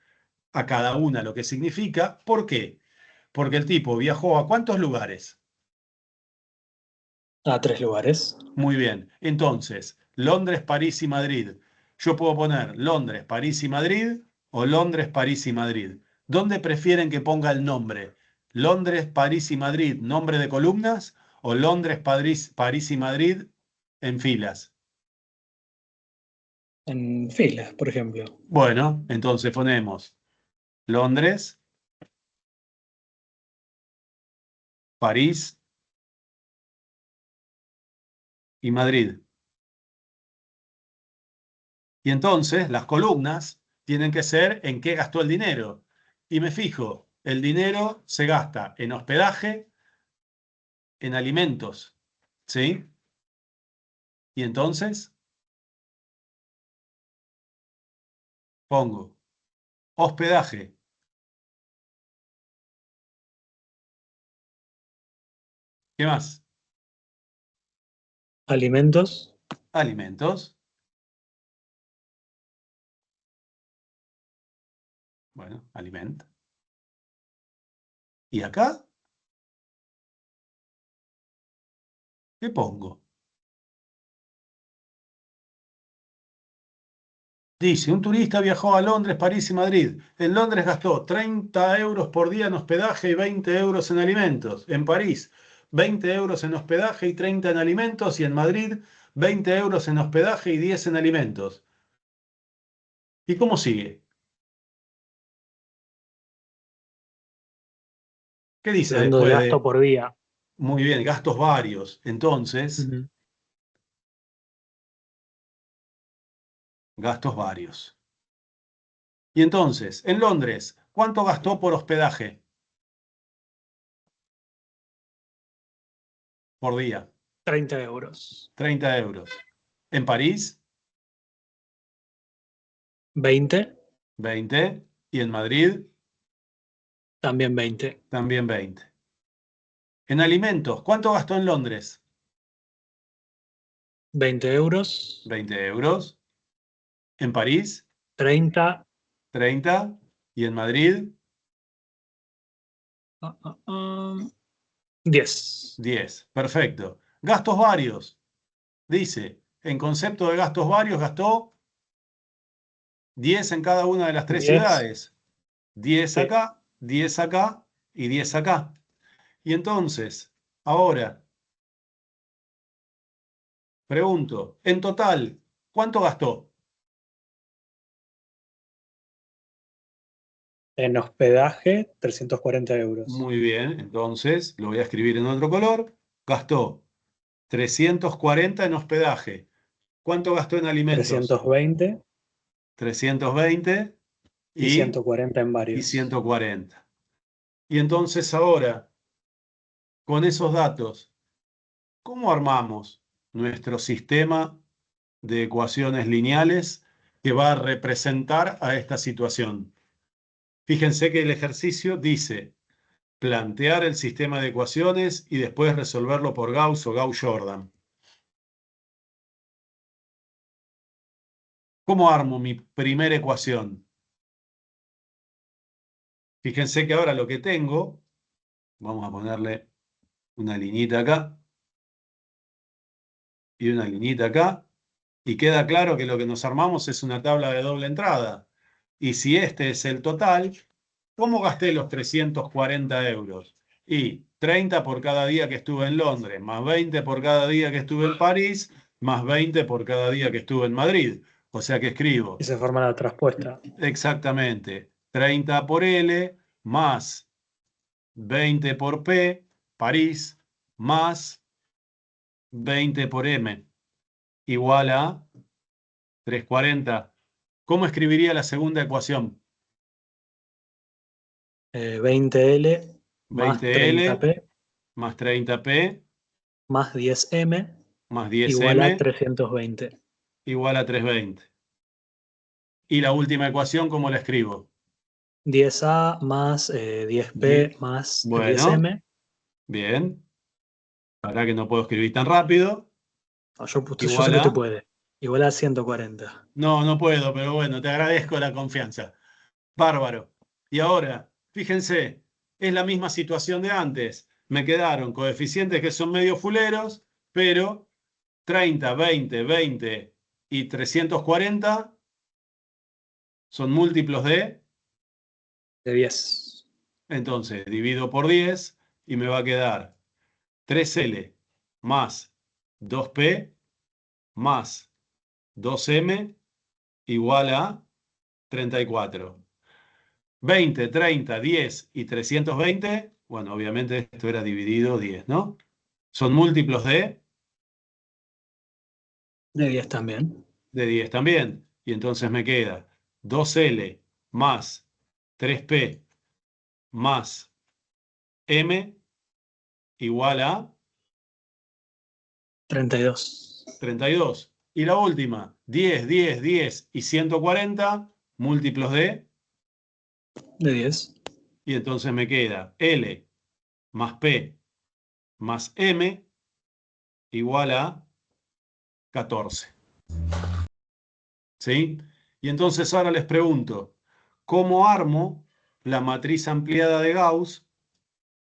a cada una lo que significa. ¿Por qué? Porque el tipo viajó ¿a cuántos lugares? A 3 lugares. Muy bien. Entonces, Londres, París y Madrid. Yo puedo poner Londres, París y Madrid o Londres, París y Madrid. ¿Dónde prefieren que ponga el nombre? ¿Londres, París y Madrid, nombre de columnas? ¿O Londres, París y Madrid en filas? En filas, por ejemplo. Bueno, entonces ponemos Londres, París y Madrid. Y entonces las columnas tienen que ser en qué gastó el dinero. Y me fijo, el dinero se gasta en hospedaje, en alimentos, ¿sí? Y entonces pongo hospedaje. ¿Qué más? Alimentos. Alimentos. Bueno, alimento. ¿Y acá? ¿Qué pongo? Dice, un turista viajó a Londres, París y Madrid. En Londres gastó 30 euros por día en hospedaje y 20 euros en alimentos. En París, 20 euros en hospedaje y 30 en alimentos. Y en Madrid, 20 euros en hospedaje y 10 en alimentos. ¿Y cómo sigue? ¿Qué dice Hablando de después gasto de? por día. Muy bien, gastos varios. Entonces, Ujú. gastos varios. Y entonces, en Londres, ¿cuánto gastó por hospedaje por día? 30 euros. 30 euros. En París, 20. 20. Y en Madrid, También 20. También 20. En alimentos, ¿cuánto gastó en Londres? 20 euros. 20 euros. En París, 30. 30. Y en Madrid, 10. 10. Perfecto. Gastos varios. Dice, en concepto de gastos varios, gastó 10 en cada una de las tres 10. ciudades. 10 Sí. acá, 10 acá y 10 acá. Y entonces, ahora, pregunto, en total, ¿cuánto gastó? En hospedaje, 340 euros. Muy bien, entonces lo voy a escribir en otro color. Gastó 340 en hospedaje. ¿Cuánto gastó en alimentos? 320 320 y 140 en y varios. 140. Y entonces ahora, con esos datos, ¿cómo armamos nuestro sistema de ecuaciones lineales que va a representar a esta situación? Fíjense que el ejercicio dice plantear el sistema de ecuaciones y después resolverlo por Gauss o Gauss-Jordan. ¿Cómo armo mi primera ecuación? Fíjense que ahora lo que tengo, vamos a ponerle una liñita acá y una liñita acá, y queda claro que lo que nos armamos es una tabla de doble entrada. Y si este es el total, ¿cómo gasté los 340 euros? Y 30 por cada día que estuve en Londres, más 20 por cada día que estuve en París, más 20 por cada día que estuve en Madrid. O sea que escribo Y se forma la traspuesta. exactamente 30 por L más 20 por P, París, más 20 por M, igual a 340. ¿Cómo escribiría la segunda ecuación? 20L más 20L 30P más 30P más 10M más igual a 10M 320. igual a 320. Y la última ecuación, ¿cómo la escribo? 10A más 10P más Bueno, 10M. bien. Ahora que no puedo escribir tan rápido. Yo sé Igual que tú a... puedes. Igual a 140. No, no puedo, pero bueno, te agradezco la confianza. Bárbaro. Y ahora, fíjense, es la misma situación de antes. Me quedaron coeficientes que son medio fuleros, pero 30, 20, 20 y 340 son múltiplos de... De 10. Entonces, divido por 10 y me va a quedar 3L más 2P más 2M igual a 34. 20, 30, 10 y 320. Bueno, obviamente esto era dividido 10, ¿no? Son múltiplos De 10 también. de 10 también. Y entonces me queda 2L más 3P más M igual a 32. 32. Y la última, 10, 10, 10 y 140, múltiplos De 10. y entonces me queda L más P más M igual a 14. ¿Sí? Y entonces ahora les pregunto, ¿cómo armo la matriz ampliada de Gauss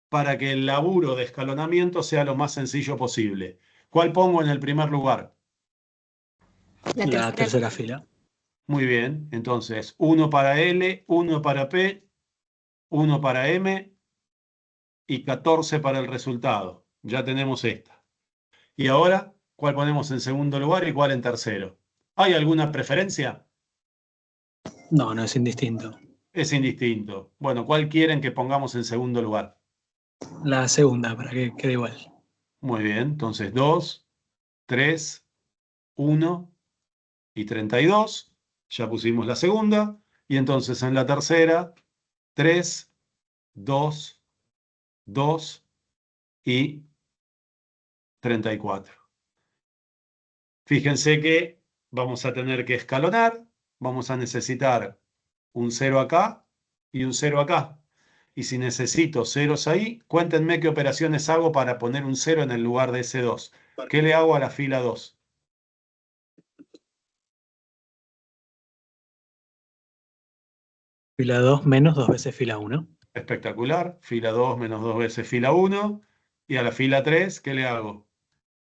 para que el laburo de escalonamiento sea lo más sencillo posible? ¿Cuál pongo en el primer lugar? La tercera fila. Muy bien, entonces 1 para L, 1 para P, 1 para M y 14 para el resultado. Ya tenemos esta. Y ahora, ¿cuál ponemos en segundo lugar y cuál en tercero? ¿Hay alguna preferencia? No, no es indistinto. Es indistinto. Bueno, ¿cuál quieren que pongamos en segundo lugar? La segunda, para que quede igual. Muy bien, entonces 2, 3, 1 y 32. Ya pusimos la segunda. Y entonces en la tercera, 3, 2, 2 y 34. Fíjense que vamos a tener que escalonar. Vamos a necesitar un 0 acá y un 0 acá. Y si necesito ceros ahí, cuéntenme qué operaciones hago para poner un 0 en el lugar de ese 2. ¿Qué le hago a la fila 2? Fila 2 menos 2 veces fila 1. Espectacular. Fila 2 menos 2 veces fila 1. Y a la fila 3, ¿qué le hago?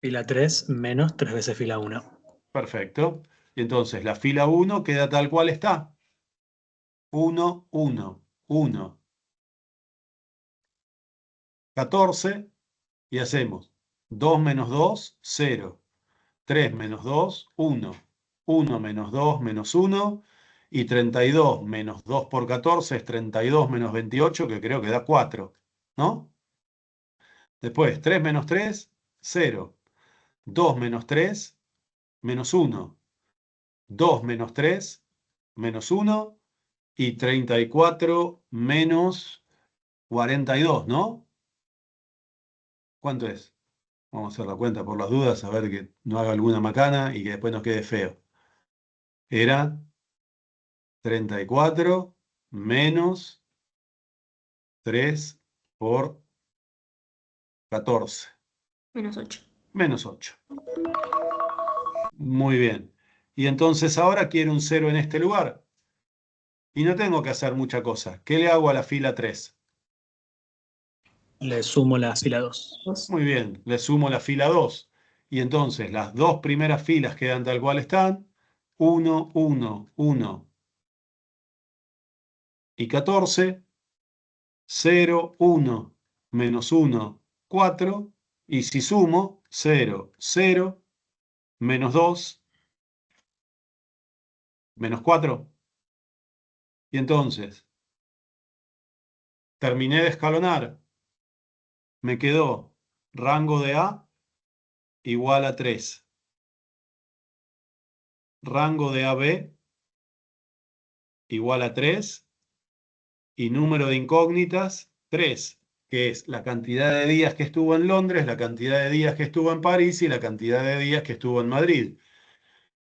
Fila 3 menos 3 veces fila 1. Perfecto. Y entonces la fila 1 queda tal cual está. 1, 1, 1. 14. Y hacemos 2 menos 2, 0. 3 menos 2, 1. 1 menos 2, menos 1. Y 32 menos 2 por 14 es 32 menos 28, que creo que da 4. ¿No? Después, 3 menos 3, 0. 2 menos 3, menos 1. 2 menos 3, menos 1. Y 34 menos 42, ¿no? ¿Cuánto es? Vamos a hacer la cuenta por las dudas, a ver que no haga alguna macana y que después nos quede feo. Era 34 menos 3 por 14. Menos 8. Menos 8. Muy bien. Y entonces ahora quiero un 0 en este lugar. Y no tengo que hacer mucha cosa. ¿Qué le hago a la fila 3? Le sumo la fila 2. 2. Muy bien, le sumo la fila 2. Y entonces las dos primeras filas quedan tal cual están. 1, 1, 1 y 14. 0, 1, menos 1, 4. Y si sumo, 0, 0, menos 2, menos 4. Y entonces, terminé de escalonar. Me quedó rango de A igual a 3. Rango de AB igual a 3. Y número de incógnitas, 3, que es la cantidad de días que estuvo en Londres, la cantidad de días que estuvo en París y la cantidad de días que estuvo en Madrid.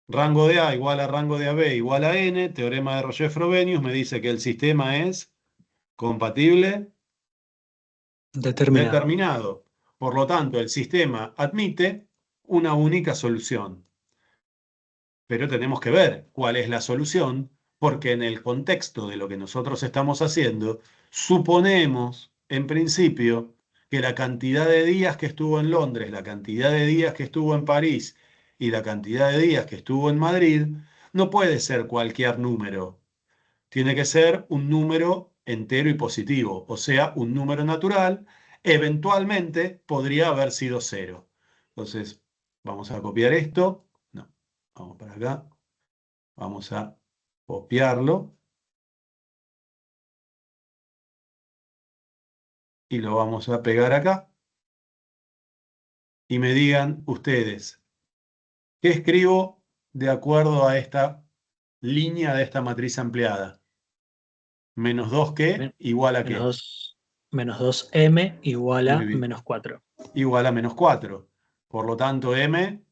Rango de A igual a rango de AB igual a N, teorema de Roger-Frobenius me dice que el sistema es compatible determinado. Por lo tanto, el sistema admite una única solución. Pero tenemos que ver cuál es la solución, porque en el contexto de lo que nosotros estamos haciendo, suponemos, en principio, que la cantidad de días que estuvo en Londres, la cantidad de días que estuvo en París y la cantidad de días que estuvo en Madrid, no puede ser cualquier número. Tiene que ser un número entero y positivo, o sea, un número natural. Eventualmente podría haber sido 0. Entonces, vamos a copiar esto. No, vamos para acá. Vamos a copiarlo. Y lo vamos a pegar acá. Y me digan ustedes, ¿qué escribo de acuerdo a esta línea de esta matriz ampliada? ¿Menos 2 qué? ¿Igual a qué? Menos 2m igual a Muy bien. menos 4. Igual a menos 4. Por lo tanto, m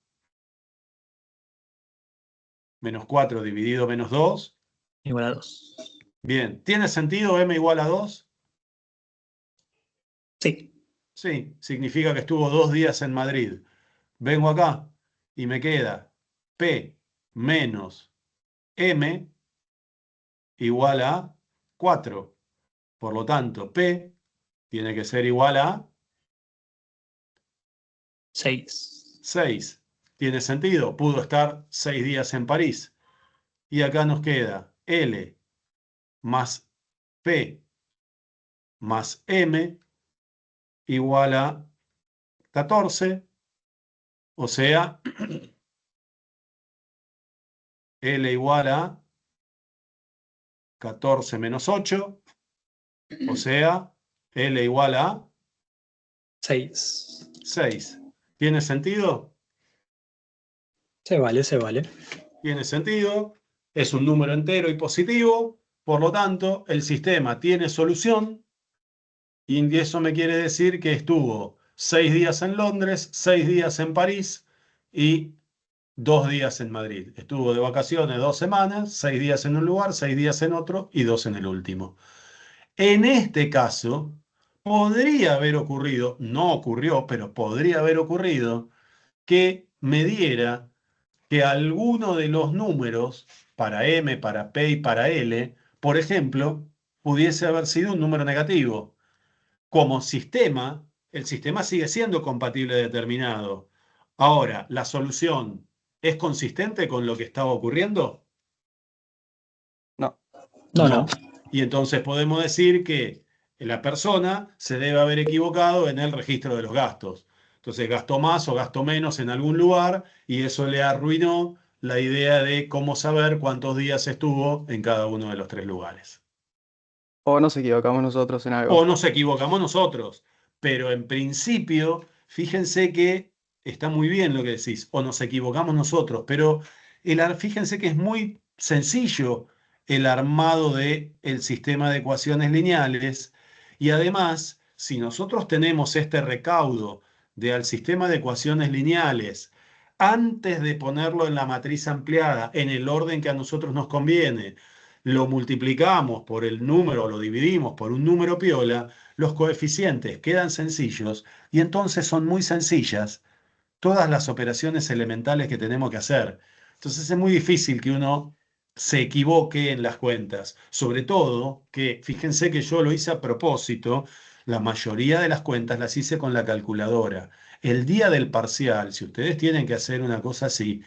menos 4 dividido menos 2. Igual a 2. Bien, ¿tiene sentido m igual a 2? Sí. Sí, significa que estuvo 2 días en Madrid. Vengo acá y me queda P menos M igual a 4. Por lo tanto, P tiene que ser igual a 6. 6. ¿Tiene sentido? Pudo estar 6 días en París. Y acá nos queda L más P más M igual a 14. O sea, L igual a 14 menos 8. O sea, L igual a 6. 6. ¿Tiene sentido? Se vale, se vale. Tiene sentido. Es un número entero y positivo. Por lo tanto, el sistema tiene solución. Y eso me quiere decir que estuvo 6 días en Londres, 6 días en París y 2 días en Madrid. Estuvo de vacaciones 2 semanas, 6 días en un lugar, 6 días en otro y 2 en el último. En este caso, podría haber ocurrido, no ocurrió, pero podría haber ocurrido, que me diera que alguno de los números, para M, para P y para L, por ejemplo, pudiese haber sido un número negativo. Como sistema, el sistema sigue siendo compatible determinado. Ahora, ¿la solución es consistente con lo que estaba ocurriendo? No. No. Y entonces podemos decir que la persona se debe haber equivocado en el registro de los gastos. Entonces gastó más o gastó menos en algún lugar y eso le arruinó la idea de cómo saber cuántos días estuvo en cada uno de los tres lugares. O nos equivocamos nosotros en O algo. nos equivocamos nosotros, pero en principio, fíjense que está muy bien lo que decís, o nos equivocamos nosotros, pero fíjense que es muy sencillo el armado del sistema de ecuaciones lineales y además, si nosotros tenemos este recaudo del sistema de ecuaciones lineales antes de ponerlo en la matriz ampliada en el orden que a nosotros nos conviene, lo multiplicamos por el número, lo dividimos por un número piola, los coeficientes quedan sencillos y entonces son muy sencillas todas las operaciones elementales que tenemos que hacer. Entonces es muy difícil que uno se equivoque en las cuentas, sobre todo que, fíjense que yo lo hice a propósito, la mayoría de las cuentas las hice con la calculadora. El día del parcial, si ustedes tienen que hacer una cosa así,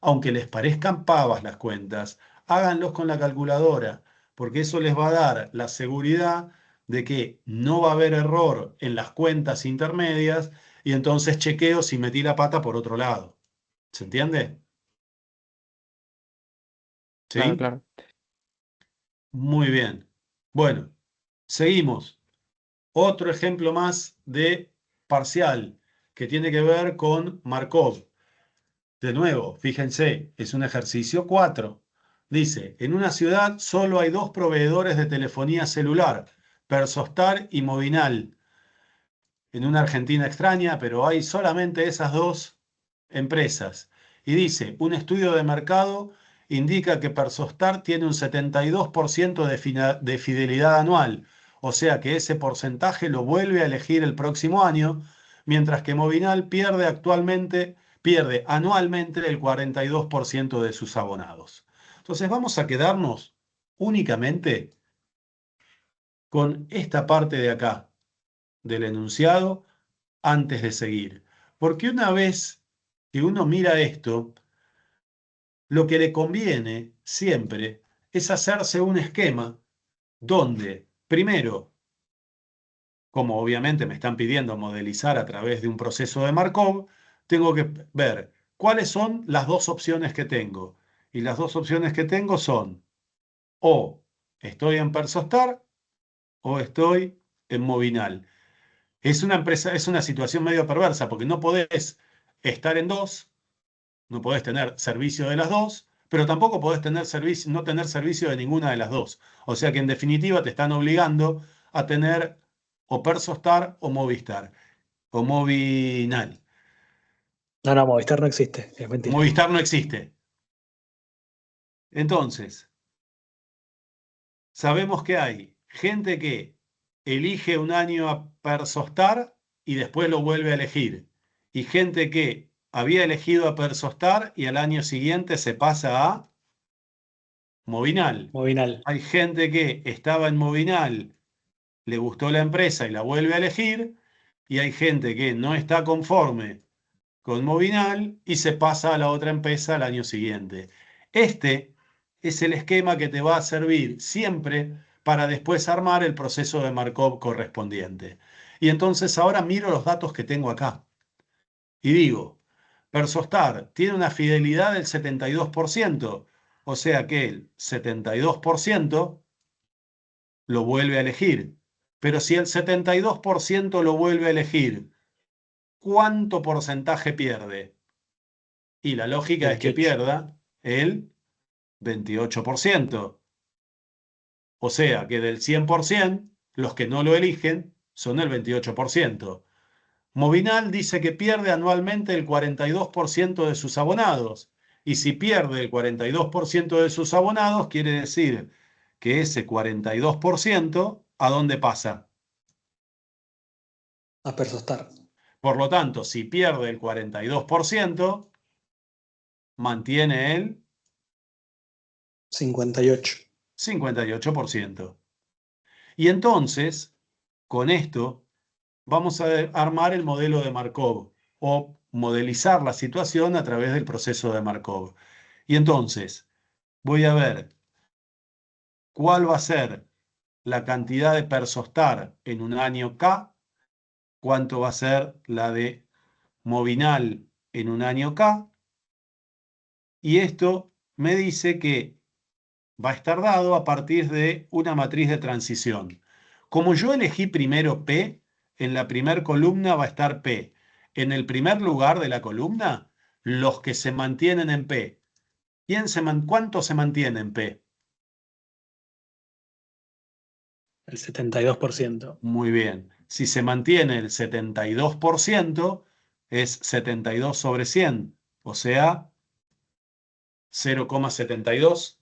aunque les parezcan pavas las cuentas, háganlos con la calculadora, porque eso les va a dar la seguridad de que no va a haber error en las cuentas intermedias y entonces chequeo si metí la pata por otro lado. ¿Se entiende? Claro, ¿Sí? claro. Muy bien. Bueno, seguimos. Otro ejemplo más de parcial que tiene que ver con Markov. De nuevo, fíjense, es un ejercicio 4. Dice, en una ciudad solo hay dos proveedores de telefonía celular, Persostar y Movinal. En una Argentina extraña, pero hay solamente esas dos empresas. Y dice, un estudio de mercado indica que Persostar tiene un 72% de fidelidad anual, o sea que ese porcentaje lo vuelve a elegir el próximo año, mientras que Movinal pierde anualmente el 42% de sus abonados. Entonces vamos a quedarnos únicamente con esta parte de acá del enunciado antes de seguir. Porque una vez que uno mira esto, lo que le conviene siempre es hacerse un esquema donde, primero, como obviamente me están pidiendo modelizar a través de un proceso de Markov, tengo que ver cuáles son las dos opciones que tengo. Y las dos opciones que tengo son o estoy en Persostar o estoy en Movinal. Es una empresa, es una situación medio perversa porque no podés estar en dos, no podés tener servicio de las dos, pero tampoco podés tener servicio, no tener servicio de ninguna de las dos. O sea que en definitiva te están obligando a tener o Persostar o Movistar o Movinal. No, Movistar no existe, es mentira. Movistar no existe. Entonces, sabemos que hay gente que elige un año a Persostar y después lo vuelve a elegir. Y gente que había elegido a Persostar y al año siguiente se pasa a Movinal. Movinal. Hay gente que estaba en Movinal, le gustó la empresa y la vuelve a elegir. Y hay gente que no está conforme con Movinal y se pasa a la otra empresa al año siguiente. Este es el esquema que te va a servir siempre para después armar el proceso de Markov correspondiente. Y entonces ahora miro los datos que tengo acá y digo, Persostar tiene una fidelidad del 72%, o sea que el 72% lo vuelve a elegir. Pero si el 72% lo vuelve a elegir, ¿cuánto porcentaje pierde? Y la lógica es que 28. pierda el 28%. O sea que del 100%, los que no lo eligen son el 28%. Movinal dice que pierde anualmente el 42% de sus abonados. Y si pierde el 42% de sus abonados, quiere decir que ese 42% ¿a dónde pasa? A Persostar. Por lo tanto, si pierde el 42%, mantiene el 58. 58%. Y entonces, con esto, vamos a armar el modelo de Markov o modelizar la situación a través del proceso de Markov. Y entonces, voy a ver cuál va a ser la cantidad de Persostar en un año K, cuánto va a ser la de Movinal en un año K, y esto me dice que va a estar dado a partir de una matriz de transición. Como yo elegí primero P, en la primera columna va a estar P. En el primer lugar de la columna, los que se mantienen en P. ¿Cuánto se mantiene en P? El 72%. Muy bien. Si se mantiene el 72%, es 72 sobre 100, o sea, 0,72.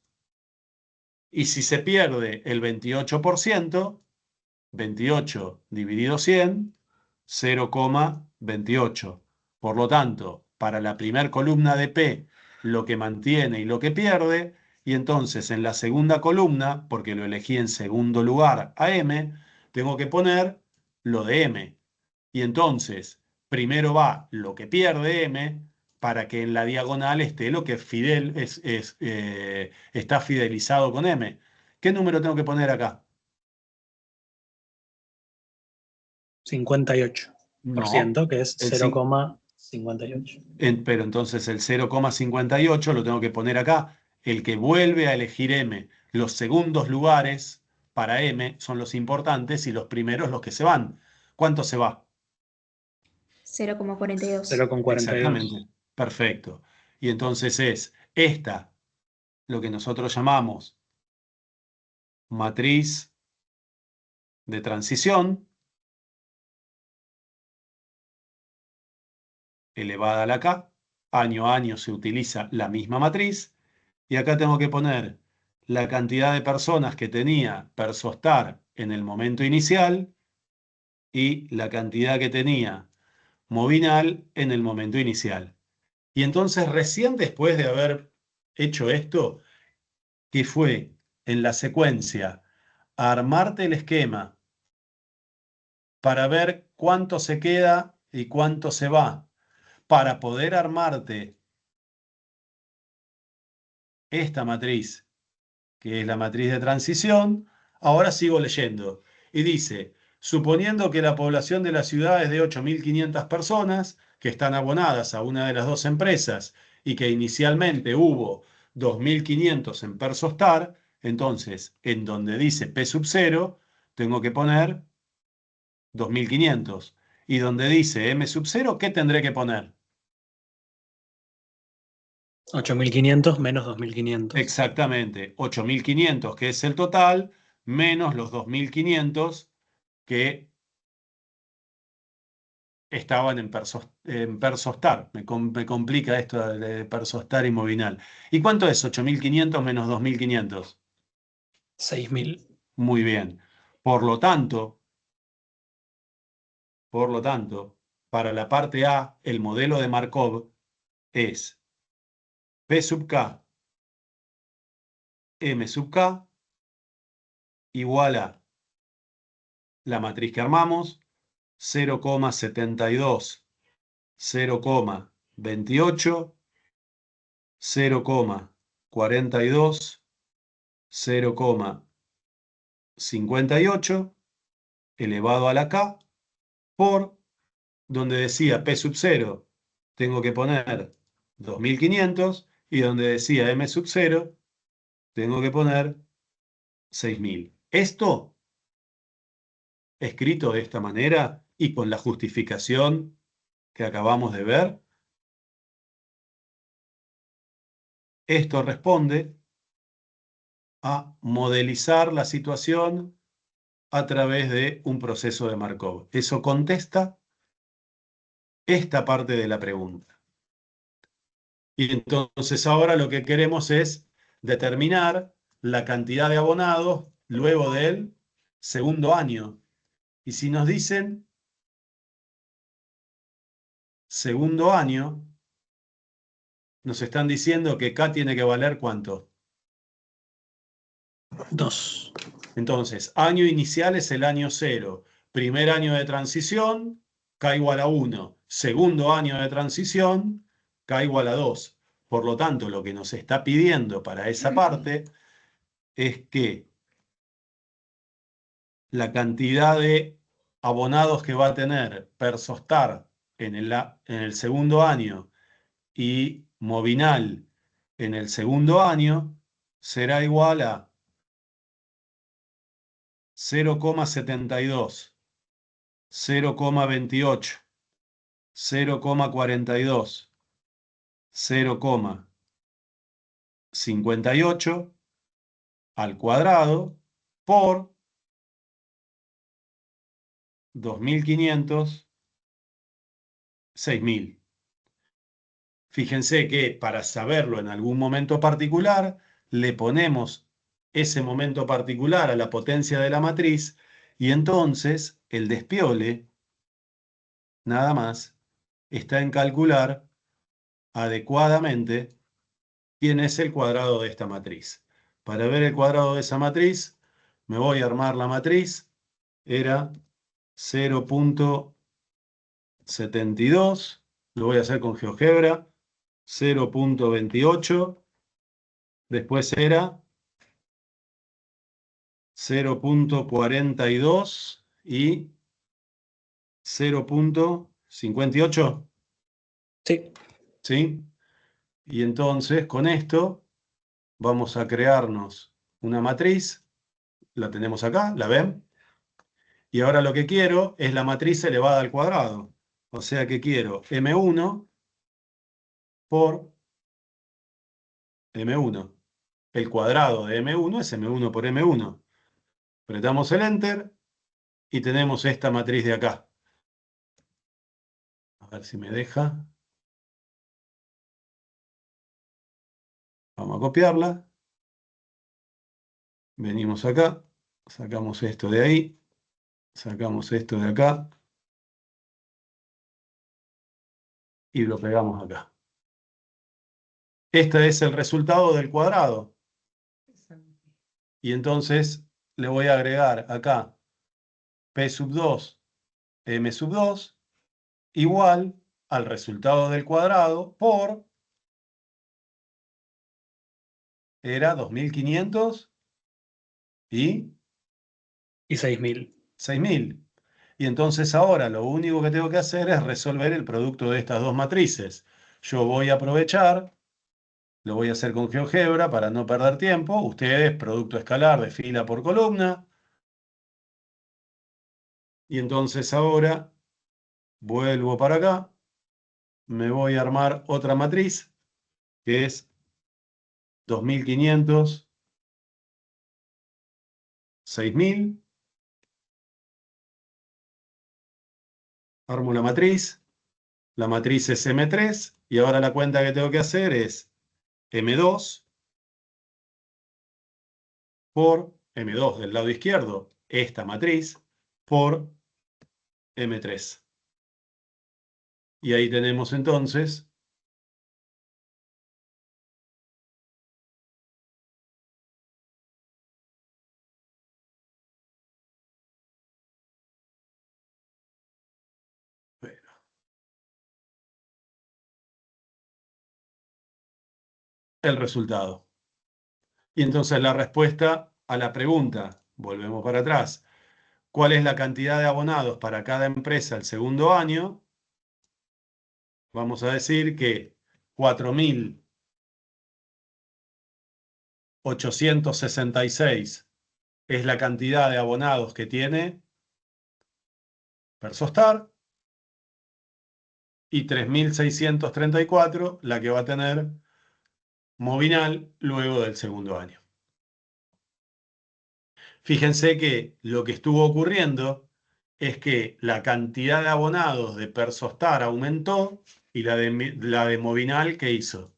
Y si se pierde el 28%, 28 dividido 100, 0,28. Por lo tanto, para la primera columna de P, lo que mantiene y lo que pierde, y entonces en la segunda columna, porque lo elegí en segundo lugar a M, tengo que poner lo de M. Y entonces, primero va lo que pierde M, para que en la diagonal esté lo que está fidelizado con M. ¿Qué número tengo que poner acá? 58%, No, que es el 0,58. pero entonces el 0,58 lo tengo que poner acá. El que vuelve a elegir M, los segundos lugares para M son los importantes y los primeros los que se van. ¿Cuánto se va? 0,42. 0,42. Exactamente. Perfecto. Y entonces es esta, lo que nosotros llamamos matriz de transición, elevada a la K. Año a año se utiliza la misma matriz. Y acá tengo que poner la cantidad de personas que tenía Persostar en el momento inicial y la cantidad que tenía Movinal en el momento inicial. Y entonces recién después de haber hecho esto, que fue en la secuencia armarte el esquema para ver cuánto se queda y cuánto se va, para poder armarte esta matriz, que es la matriz de transición, ahora sigo leyendo. Y dice, suponiendo que la población de la ciudad es de 8.500 personas, que están abonadas a una de las dos empresas, y que inicialmente hubo 2.500 en Persostar, entonces, en donde dice P sub 0, tengo que poner 2.500. Y donde dice M sub 0, ¿qué tendré que poner? 8.500 menos 2.500. Exactamente, 8.500, que es el total, menos los 2.500 que estaban en Persostar. Me complica esto de Persostar y Movinal. ¿Y cuánto es 8.500 menos 2.500? 6.000. Muy bien. Por lo tanto, para la parte A, el modelo de Markov es P sub K, M sub K, igual a la matriz que armamos, 0,72, 0,28, 0,42, 0,58 elevado a la K por donde decía P sub 0 tengo que poner 2.500 y donde decía M sub 0 tengo que poner 6.000. Esto escrito de esta manera y con la justificación que acabamos de ver, esto responde a modelizar la situación a través de un proceso de Markov. Eso contesta esta parte de la pregunta. Y entonces ahora lo que queremos es determinar la cantidad de abonados luego del segundo año. Y si nos dicen segundo año, nos están diciendo que K tiene que valer ¿cuánto? 2. Entonces, año inicial es el año 0. Primer año de transición, K igual a 1. Segundo año de transición, K igual a 2. Por lo tanto, lo que nos está pidiendo para esa parte es que la cantidad de abonados que va a tener Persostar en el segundo año y Movinal en el segundo año será igual a 0,72, 0,28, 0,42, 0,58 al cuadrado por 2.500, 6.000. Fíjense que para saberlo en algún momento particular, le ponemos ese momento particular a la potencia de la matriz y entonces el despiole, nada más, está en calcular adecuadamente quién es el cuadrado de esta matriz. Para ver el cuadrado de esa matriz, me voy a armar la matriz. Era 0,72. Lo voy a hacer con GeoGebra. 0,28. Después era 0,42 y 0,58. Sí. ¿Sí? Y entonces con esto vamos a crearnos una matriz. La tenemos acá, ¿la ven? Y ahora lo que quiero es la matriz elevada al cuadrado. O sea que quiero M1 por M1. El cuadrado de M1 es M1 por M1. Apretamos el Enter y tenemos esta matriz de acá. A ver si me deja. Vamos a copiarla. Venimos acá. Sacamos esto de ahí. Sacamos esto de acá. Y lo pegamos acá. Este es el resultado del cuadrado. Y entonces le voy a agregar acá P sub 2, M sub 2, igual al resultado del cuadrado por, era 2.500 y 6.000. 6.000. Y entonces ahora lo único que tengo que hacer es resolver el producto de estas dos matrices. Yo voy a aprovechar, lo voy a hacer con GeoGebra para no perder tiempo. Ustedes, producto escalar de fila por columna. Y entonces ahora vuelvo para acá. Me voy a armar otra matriz que es 2.500, 6.000. Armo la matriz es M3 y ahora la cuenta que tengo que hacer es M2 por M2 del lado izquierdo, esta matriz, por M3. Y ahí tenemos entonces el resultado. Y entonces la respuesta a la pregunta, volvemos para atrás, ¿cuál es la cantidad de abonados para cada empresa el segundo año? Vamos a decir que 4.866 es la cantidad de abonados que tiene Persostar y 3.634 la que va a tener Movinal luego del segundo año. Fíjense que lo que estuvo ocurriendo es que la cantidad de abonados de Persostar aumentó y la de Movinal, ¿qué hizo?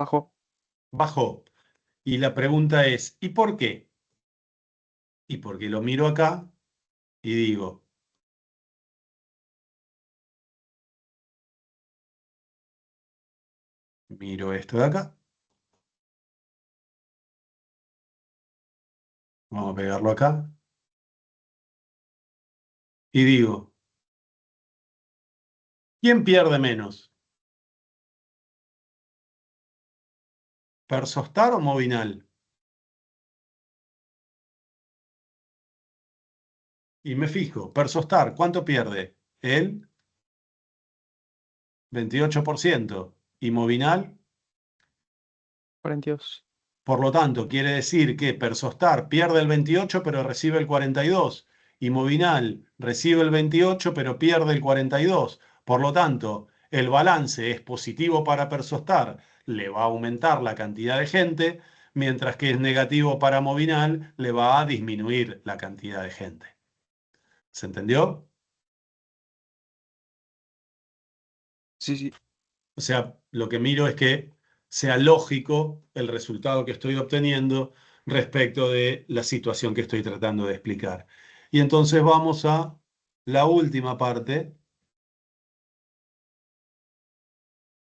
Bajó. Bajó. Y la pregunta es, ¿y por qué? Y porque lo miro acá y digo, miro esto de acá. Vamos a pegarlo acá. Y digo, ¿quién pierde menos? ¿Persostar o Movinal? Y me fijo, Persostar, ¿cuánto pierde? El 28%. ¿Y Movinal? 42. Por lo tanto, quiere decir que Persostar pierde el 28 pero recibe el 42 y Movinal recibe el 28 pero pierde el 42. Por lo tanto, el balance es positivo para Persostar, le va a aumentar la cantidad de gente, mientras que es negativo para Movinal, le va a disminuir la cantidad de gente. ¿Se entendió? Sí, sí. O sea, lo que miro es que sea lógico el resultado que estoy obteniendo respecto de la situación que estoy tratando de explicar. Y entonces vamos a la última parte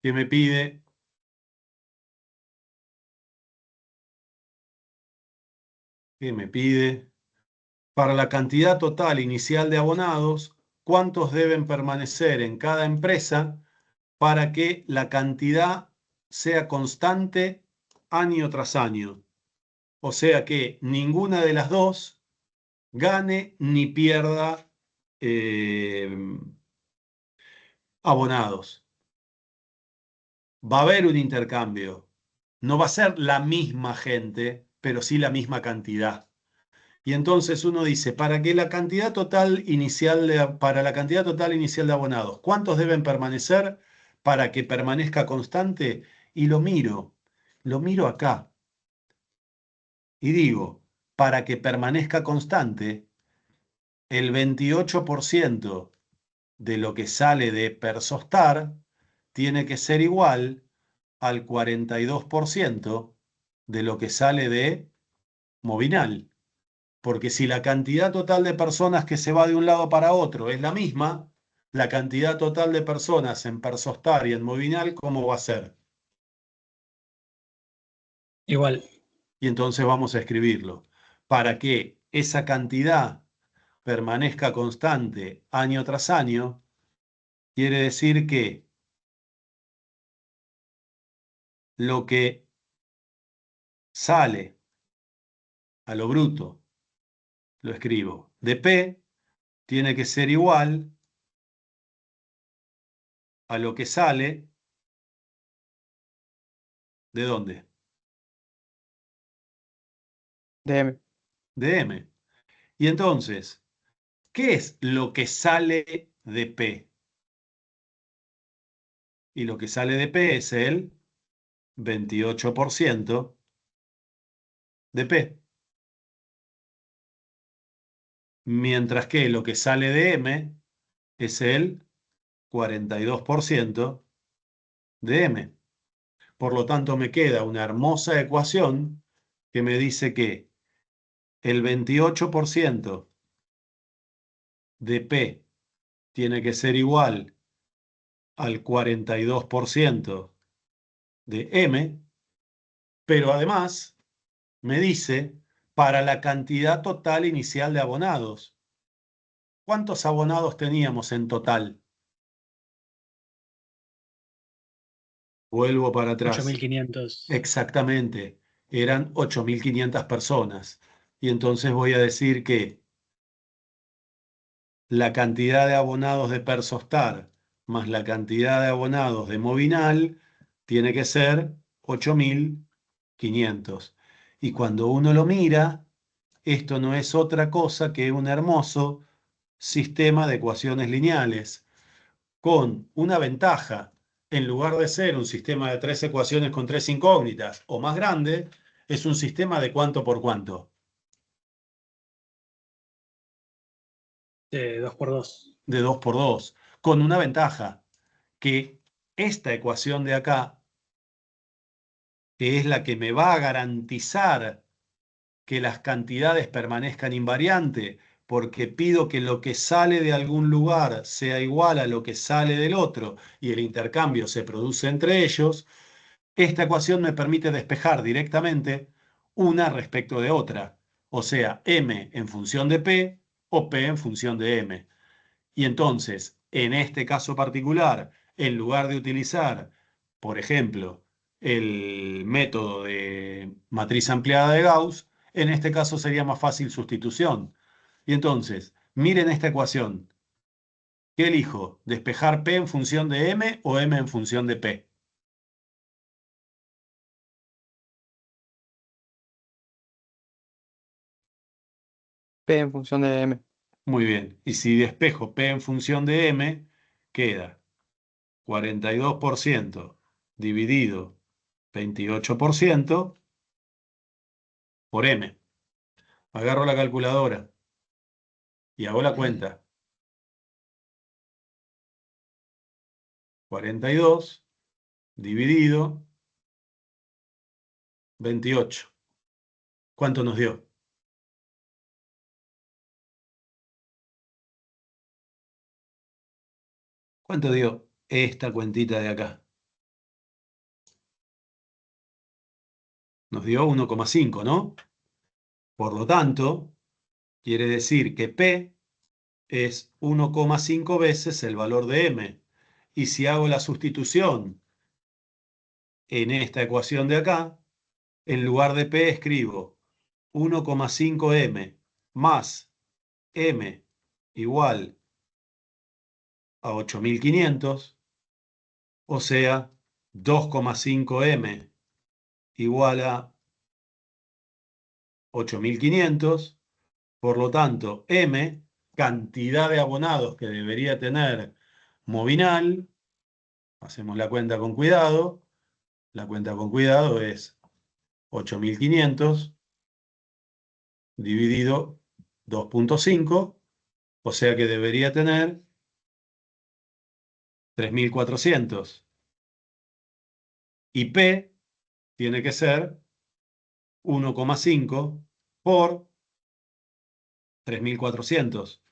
que me pide para la cantidad total inicial de abonados, cuántos deben permanecer en cada empresa para que la cantidad sea constante año tras año. O sea que ninguna de las dos gane ni pierda eh, abonados. Va a haber un intercambio. No va a ser la misma gente, pero sí la misma cantidad. Y entonces uno dice, para la cantidad total inicial de abonados, ¿cuántos deben permanecer para que permanezca constante? Y lo miro acá. Y digo, para que permanezca constante, el 28% de lo que sale de Persostar tiene que ser igual al 42% de lo que sale de Movinal. Porque si la cantidad total de personas que se va de un lado para otro es la misma, la cantidad total de personas en Persostar y en Movinal, ¿cómo va a ser? Igual. Y entonces vamos a escribirlo. Para que esa cantidad permanezca constante año tras año, quiere decir que lo que sale a lo bruto, lo escribo, de P tiene que ser igual a lo que sale, ¿de dónde? DM. De M. Y entonces, ¿qué es lo que sale de P? Y lo que sale de P es el 28% de P. Mientras que lo que sale de M es el 42% de M. Por lo tanto, me queda una hermosa ecuación que me dice que el 28% de P tiene que ser igual al 42% de M, pero además me dice para la cantidad total inicial de abonados. ¿Cuántos abonados teníamos en total? Vuelvo para atrás. 8.500. Exactamente, eran 8.500 personas. Y entonces voy a decir que la cantidad de abonados de Persostar más la cantidad de abonados de Movinal tiene que ser 8.500. Y cuando uno lo mira, esto no es otra cosa que un hermoso sistema de ecuaciones lineales, con una ventaja. En lugar de ser un sistema de 3 ecuaciones con 3 incógnitas o más grande, es un sistema de cuánto por cuánto. De 2x2. De 2 por 2, con una ventaja, que esta ecuación de acá que es la que me va a garantizar que las cantidades permanezcan invariantes, porque pido que lo que sale de algún lugar sea igual a lo que sale del otro y el intercambio se produce entre ellos, esta ecuación me permite despejar directamente una respecto de otra, o sea, m en función de p o p en función de m. Y entonces, en este caso particular, en lugar de utilizar, por ejemplo, el método de matriz ampliada de Gauss, en este caso sería más fácil sustitución. Y entonces, miren esta ecuación. ¿Qué elijo? ¿Despejar P en función de M o M en función de P? P en función de M. Muy bien. Y si despejo P en función de M, queda 42% dividido 28% por M. Agarro la calculadora y hago la cuenta. 42 dividido 28. ¿Cuánto nos dio? ¿Cuánto dio esta cuentita de acá? Nos dio 1,5, ¿no? Por lo tanto, quiere decir que P es 1,5 veces el valor de M. Y si hago la sustitución en esta ecuación de acá, en lugar de P escribo 1,5 M más M igual a 8500, o sea, 2,5 M igual a 8500. Por lo tanto, M, cantidad de abonados que debería tener Movinal, hacemos la cuenta con cuidado. La cuenta con cuidado es 8500 dividido 2,5, o sea que debería tener 3400. Y P tiene que ser 1,5 por 3400,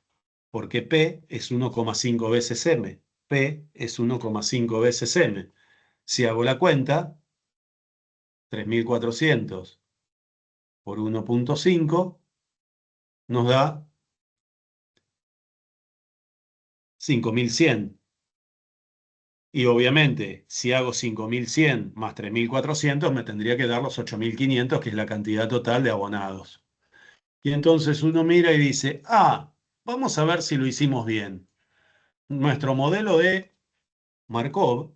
porque P es 1,5 veces M. P es 1,5 veces M. Si hago la cuenta, 3400 por 1,5 nos da 5100. Y obviamente, si hago 5100 más 3400, me tendría que dar los 8500, que es la cantidad total de abonados. Y entonces uno mira y dice, vamos a ver si lo hicimos bien. Nuestro modelo de Markov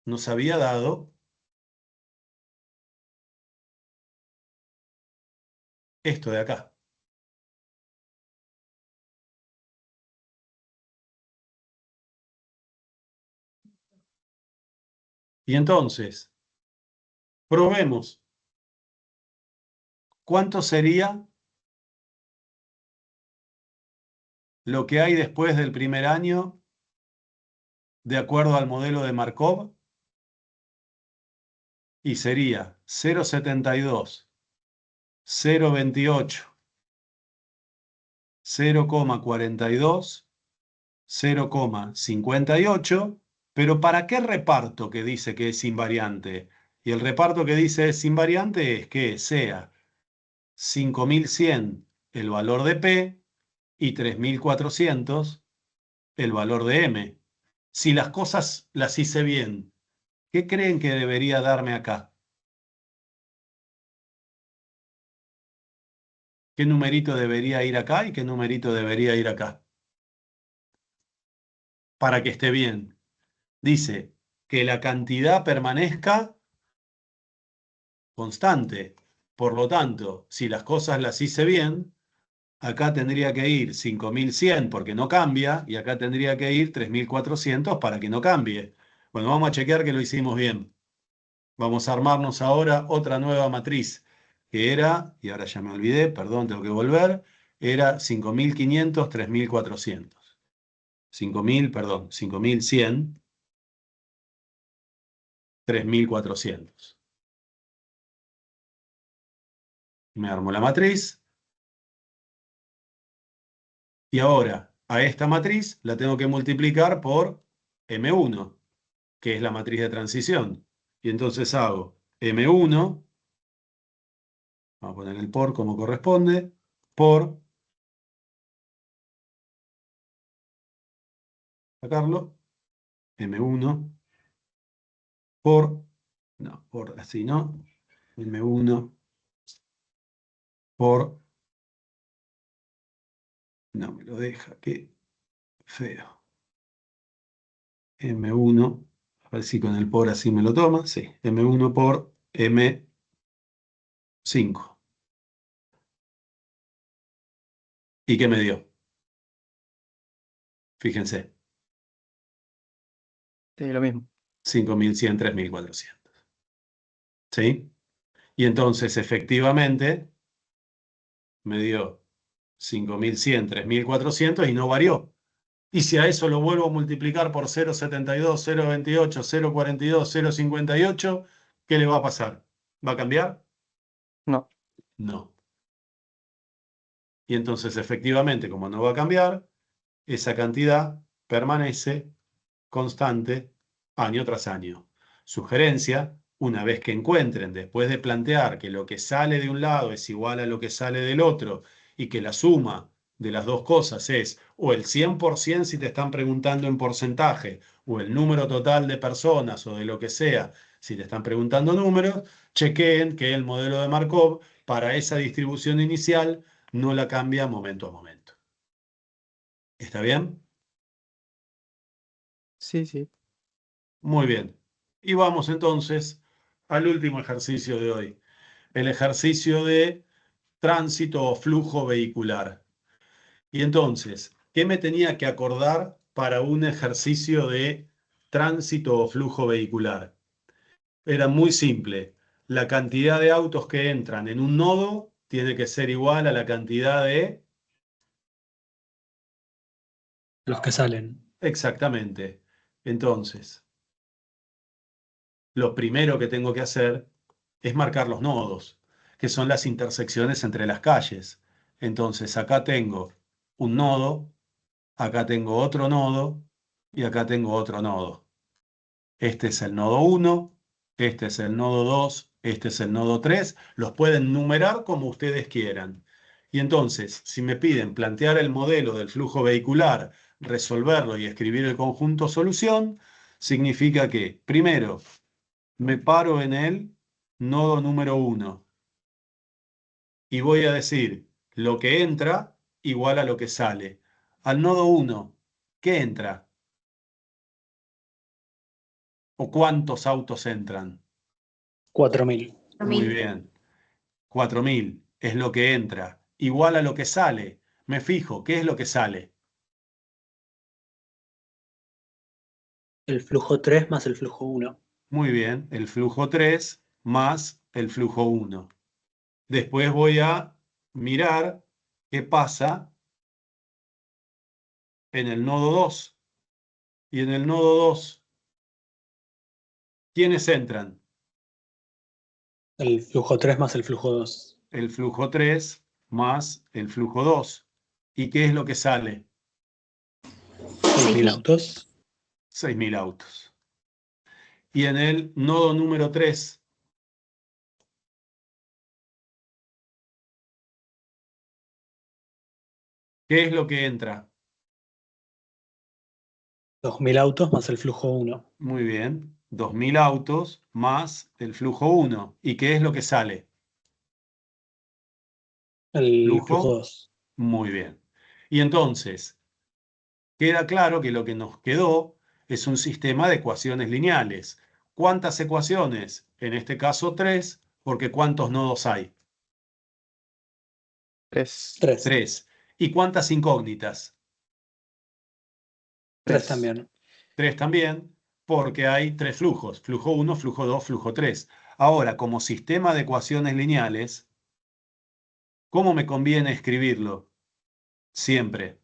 nos había dado esto de acá. Y entonces, probemos. ¿Cuánto sería lo que hay después del primer año de acuerdo al modelo de Markov? Y sería 0,72, 0,28, 0,42, 0,58, pero ¿para qué reparto que dice que es invariante? Y el reparto que dice es invariante es que sea 5100 el valor de P y 3400 el valor de M. Si las cosas las hice bien, ¿qué creen que debería darme acá? ¿Qué numerito debería ir acá y qué numerito debería ir acá? Para que esté bien. Dice que la cantidad permanezca constante. Por lo tanto, si las cosas las hice bien, acá tendría que ir 5100 porque no cambia, y acá tendría que ir 3400 para que no cambie. Bueno, vamos a chequear que lo hicimos bien. Vamos a armarnos ahora otra nueva matriz, que era, y ahora ya me olvidé, perdón, tengo que volver, era 5500, 3400. 5100, 3400. Me armo la matriz. Y ahora, a esta matriz la tengo que multiplicar por M1, que es la matriz de transición. Y entonces hago M1, vamos a poner el por como corresponde, por, sacarlo, M1, por así no, M1, por, no me lo deja, qué feo. M1, a ver si con el por así me lo toma, sí, M1 por M5. ¿Y qué me dio? Fíjense, Sí, lo mismo. 5100, 3400. ¿Sí? Y entonces, efectivamente, me dio 5100, 3400 y no varió. Y si a eso lo vuelvo a multiplicar por 0,72, 0,28, 0,42, 0,58, ¿qué le va a pasar? ¿Va a cambiar? No. No. Y entonces, efectivamente, como no va a cambiar, esa cantidad permanece constante año tras año. Sugerencia, una vez que encuentren, después de plantear que lo que sale de un lado es igual a lo que sale del otro y que la suma de las dos cosas es o el 100% si te están preguntando en porcentaje, o el número total de personas o de lo que sea, si te están preguntando números, chequeen que el modelo de Markov para esa distribución inicial no la cambia momento a momento. ¿Está bien? Sí, sí. Muy bien. Y vamos entonces al último ejercicio de hoy, el ejercicio de tránsito o flujo vehicular. Y entonces, ¿qué me tenía que acordar para un ejercicio de tránsito o flujo vehicular? Era muy simple. La cantidad de autos que entran en un nodo tiene que ser igual a la cantidad de... Los que salen. Exactamente. Entonces, lo primero que tengo que hacer es marcar los nodos, que son las intersecciones entre las calles. Entonces, acá tengo un nodo, acá tengo otro nodo y acá tengo otro nodo. Este es el nodo 1, este es el nodo 2, este es el nodo 3. Los pueden numerar como ustedes quieran. Y entonces, si me piden plantear el modelo del flujo vehicular, resolverlo y escribir el conjunto solución, significa que, primero, me paro en el nodo número 1 y voy a decir lo que entra igual a lo que sale. Al nodo 1, ¿qué entra? ¿O cuántos autos entran? 4000. Muy 4000. bien. 4000 es lo que entra. Igual a lo que sale. Me fijo, ¿qué es lo que sale? El flujo 3 más el flujo 1. Muy bien, el flujo 3 más el flujo 1. Después voy a mirar qué pasa en el nodo 2. Y en el nodo 2, ¿quiénes entran? El flujo 3 más el flujo 2. El flujo 3 más el flujo 2. ¿Y qué es lo que sale? 6000 autos. 6000 autos. Y en el nodo número 3, ¿qué es lo que entra? 2000 autos más el flujo 1. Muy bien, 2000 autos más el flujo 1. ¿Y qué es lo que sale? El flujo Flujo. 2. Muy bien. Y entonces, queda claro que lo que nos quedó es un sistema de ecuaciones lineales. ¿Cuántas ecuaciones? En este caso 3, porque ¿cuántos nodos hay? 3. 3. 3. ¿Y cuántas incógnitas? 3 3. también. 3 también, porque hay 3 flujos, flujo 1, flujo 2, flujo 3. Ahora, como sistema de ecuaciones lineales, ¿cómo me conviene escribirlo? Siempre.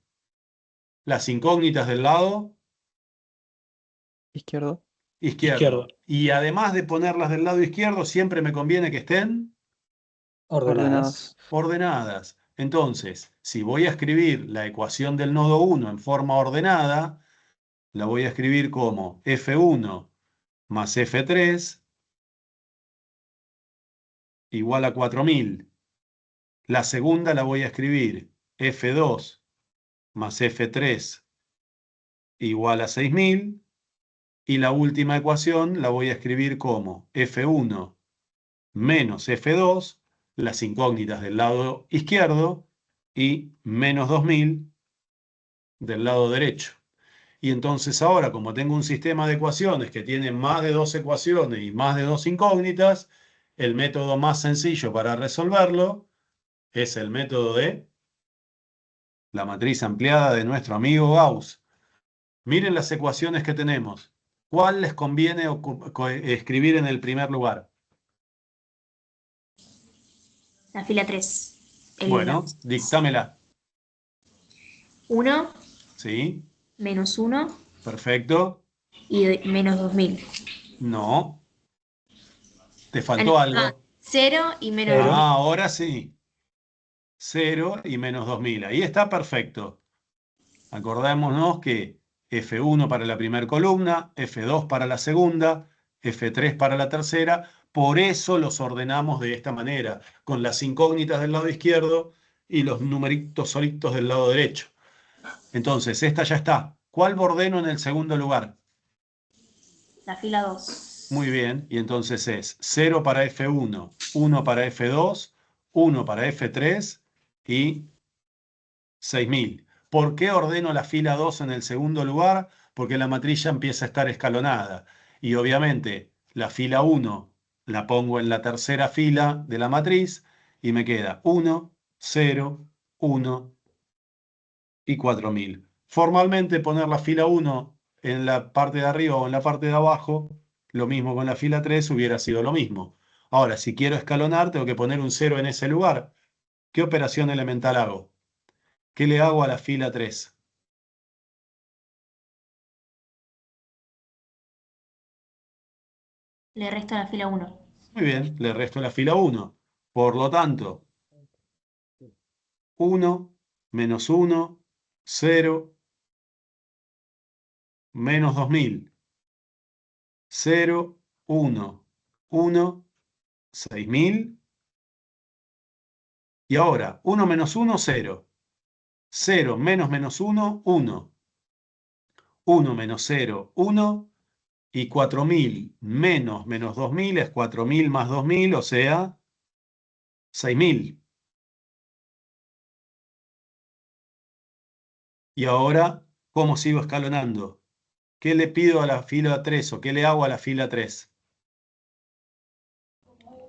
Las incógnitas del lado Izquierdo. izquierdo. Izquierdo. Y además de ponerlas del lado izquierdo, siempre me conviene que estén Ordenadas. Ordenadas. Entonces, si voy a escribir la ecuación del nodo 1 en forma ordenada, la voy a escribir como F1 más F3 igual a 4000. La segunda la voy a escribir F2 más F3 igual a 6000. Y la última ecuación la voy a escribir como F1 menos F2, las incógnitas del lado izquierdo, y menos 2000 del lado derecho. Y entonces ahora, como tengo un sistema de ecuaciones que tiene más de 2 ecuaciones y más de 2 incógnitas, el método más sencillo para resolverlo es el método de la matriz ampliada de nuestro amigo Gauss. Miren las ecuaciones que tenemos. ¿Cuál les conviene escribir en el primer lugar? La fila 3. Bueno, dictámela. 1 ¿Sí? menos 1 Perfecto. y menos 2000. No. Te faltó algo. 0 y menos Cero. 2000. Ahora sí. 0 y menos 2000. Ahí está perfecto. Acordémonos que F1 para la primera columna, F2 para la segunda, F3 para la tercera. Por eso los ordenamos de esta manera, con las incógnitas del lado izquierdo y los numeritos solitos del lado derecho. Entonces, esta ya está. ¿Cuál ordeno en el segundo lugar? La fila 2. Muy bien, y entonces es 0 para F1, 1 para F2, 1 para F3 y 6000. ¿Por qué ordeno la fila 2 en el segundo lugar? Porque la matriz ya empieza a estar escalonada. Y obviamente la fila 1 la pongo en la tercera fila de la matriz y me queda 1, 0, 1 y 4000. Formalmente poner la fila 1 en la parte de arriba o en la parte de abajo, lo mismo con la fila 3, hubiera sido lo mismo. Ahora, si quiero escalonar, tengo que poner un 0 en ese lugar. ¿Qué operación elemental hago? ¿Qué le hago a la fila 3? Le resto la fila 1. Muy bien, le resto la fila 1. Por lo tanto, 1 menos 1, 0, menos 2000. 0, 1, 1, 6000. Y ahora, 1 menos 1, 0. 0 menos menos 1, 1. 1 menos 0, 1. Y 4000 menos menos 2000 es 4000 más 2000, o sea, 6000. Y ahora, ¿cómo sigo escalonando? ¿Qué le pido a la fila 3 o qué le hago a la fila 3?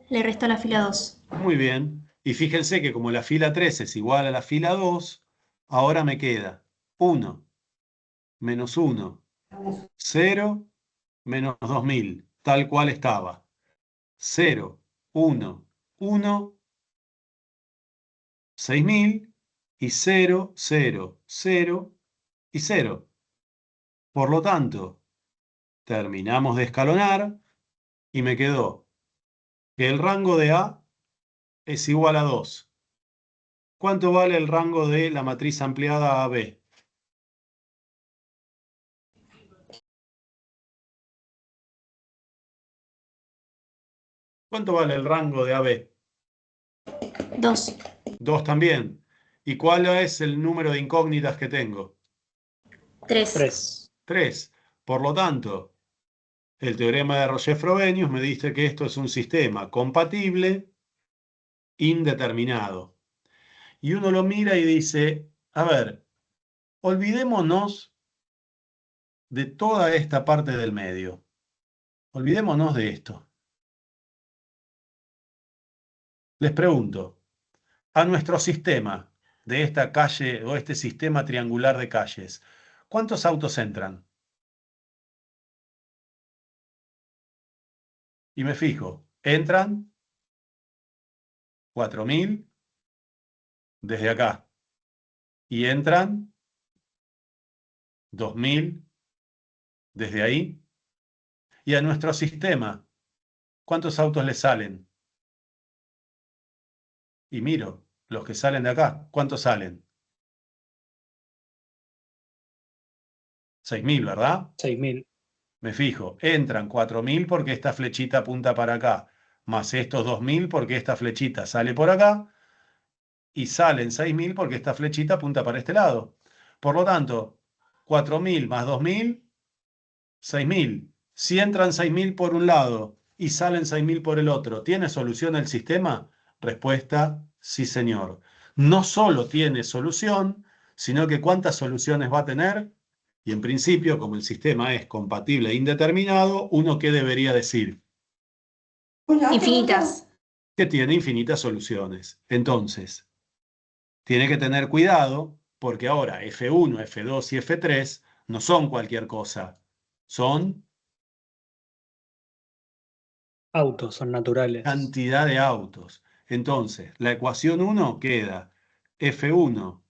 Le resto la fila 2. Muy bien. Y fíjense que como la fila 3 es igual a la fila 2, ahora me queda 1 menos 1, 0 menos 2000, tal cual estaba. 0, 1, 1, 6000 y 0, 0, 0 y 0. Por lo tanto, terminamos de escalonar y me quedó que el rango de A es igual a 2. ¿Cuánto vale el rango de la matriz ampliada AB? ¿Cuánto vale el rango de AB? 2. 2 también. ¿Y cuál es el número de incógnitas que tengo? 3. 3. 3. Por lo tanto, el teorema de Roger-Frobenius me dice que esto es un sistema compatible indeterminado. Y uno lo mira y dice, a ver, olvidémonos de toda esta parte del medio. Olvidémonos de esto. Les pregunto, a nuestro sistema de esta calle o este sistema triangular de calles, ¿cuántos autos entran? Y me fijo, entran 4000 desde acá y entran 2000 desde ahí. Y a nuestro sistema, ¿cuántos autos le salen? y miro los que salen de acá. ¿Cuántos salen? 6.000, ¿verdad? 6.000. Me fijo, entran 4.000 porque esta flechita apunta para acá, más estos 2.000 porque esta flechita sale por acá, y salen 6.000 porque esta flechita apunta para este lado. Por lo tanto, 4.000 más 2.000, 6.000. Si entran 6.000 por un lado y salen 6.000 por el otro, ¿tiene solución el sistema? Respuesta, sí, señor. No solo tiene solución, sino que ¿cuántas soluciones va a tener? Y en principio, como el sistema es compatible e indeterminado, ¿uno qué debería decir? Infinitas. Que tiene infinitas soluciones. Entonces, tiene que tener cuidado porque ahora F1, F2 y F3 no son cualquier cosa. Son Autos son naturales. cantidad de autos. Entonces, la ecuación 1 queda F1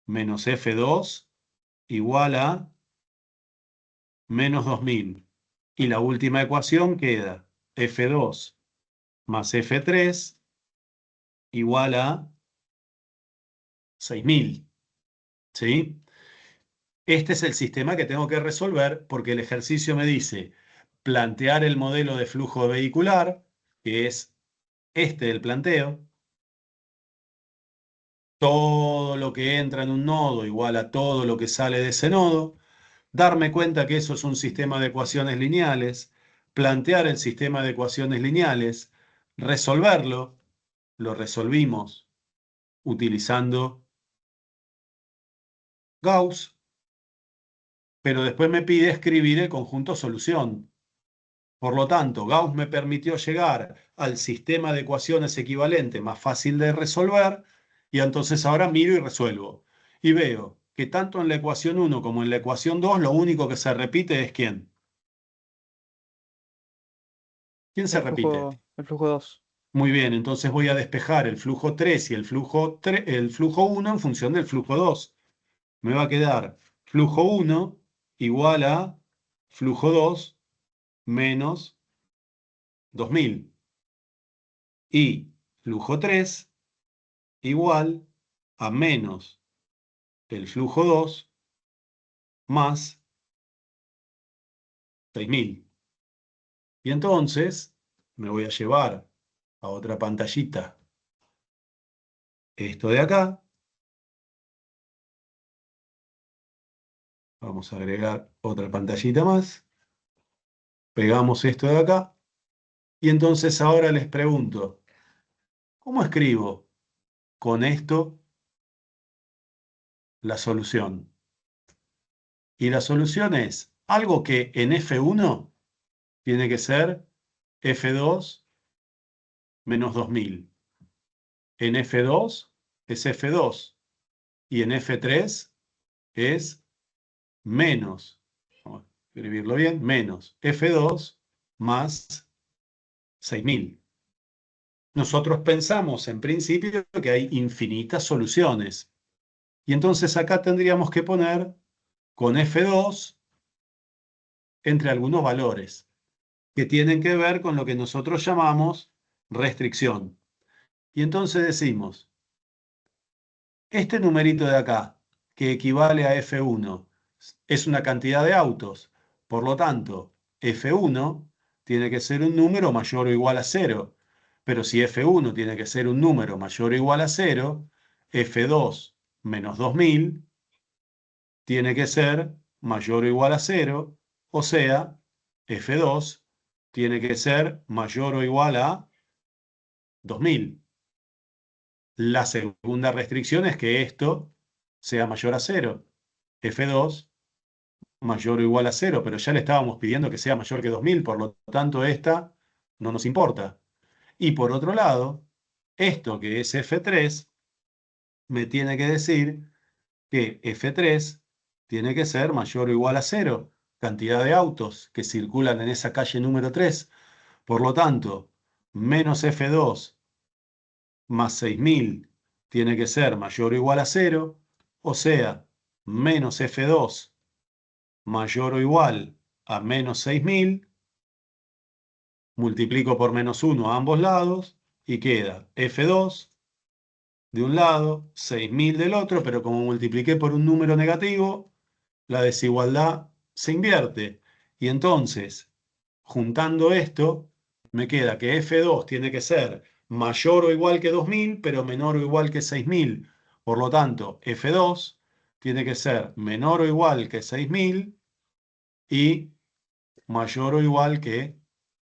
menos F2 igual a menos 2.000. Y la última ecuación queda F2 más F3 igual a 6.000. ¿Sí? Este es el sistema que tengo que resolver porque el ejercicio me dice plantear el modelo de flujo vehicular, que es este del planteo. Todo lo que entra en un nodo igual a todo lo que sale de ese nodo. Darme cuenta que eso es un sistema de ecuaciones lineales. Plantear el sistema de ecuaciones lineales. Resolverlo. Lo resolvimos utilizando Gauss. Pero después me pide escribir el conjunto solución. Por lo tanto, Gauss me permitió llegar al sistema de ecuaciones equivalente más fácil de resolver, y entonces ahora miro y resuelvo. Y veo que tanto en la ecuación 1 como en la ecuación 2 lo único que se repite es ¿quién? ¿Quién se repite? El flujo 2. Muy bien, entonces voy a despejar el flujo 3 y el flujo 1 en función del flujo 2. Me va a quedar flujo 1 igual a flujo 2 menos 2.000. Y flujo 3 igual a menos el flujo 2 más 6.000. Y entonces me voy a llevar a otra pantallita esto de acá. Vamos a agregar otra pantallita más. Pegamos esto de acá. Y entonces ahora les pregunto, ¿cómo escribo con esto la solución? Y la solución es algo que en F1 tiene que ser F2 menos 2.000. En F2 es F2 y en F3 es menos, vamos a escribirlo bien, menos F2 más 6.000. Nosotros pensamos en principio que hay infinitas soluciones. Y entonces acá tendríamos que poner con F2 entre algunos valores que tienen que ver con lo que nosotros llamamos restricción. Y entonces decimos, este numerito de acá, que equivale a F1, es una cantidad de autos. Por lo tanto, F1 tiene que ser un número mayor o igual a 0. Pero si F1 tiene que ser un número mayor o igual a 0, F2 menos 2.000 tiene que ser mayor o igual a 0. O sea, F2 tiene que ser mayor o igual a 2.000. La segunda restricción es que esto sea mayor a 0. F2 mayor o igual a 0, pero ya le estábamos pidiendo que sea mayor que 2.000, por lo tanto esta no nos importa. Y por otro lado, esto que es F3 me tiene que decir que F3 tiene que ser mayor o igual a 0, cantidad de autos que circulan en esa calle número 3. Por lo tanto, menos F2 más 6.000 tiene que ser mayor o igual a 0, o sea, menos F2 mayor o igual a menos 6.000, multiplico por menos 1 a ambos lados y queda F2 de un lado, 6.000 del otro, pero como multipliqué por un número negativo, la desigualdad se invierte. Y entonces, juntando esto, me queda que F2 tiene que ser mayor o igual que 2.000, pero menor o igual que 6.000. Por lo tanto, F2 tiene que ser menor o igual que 6.000 y mayor o igual que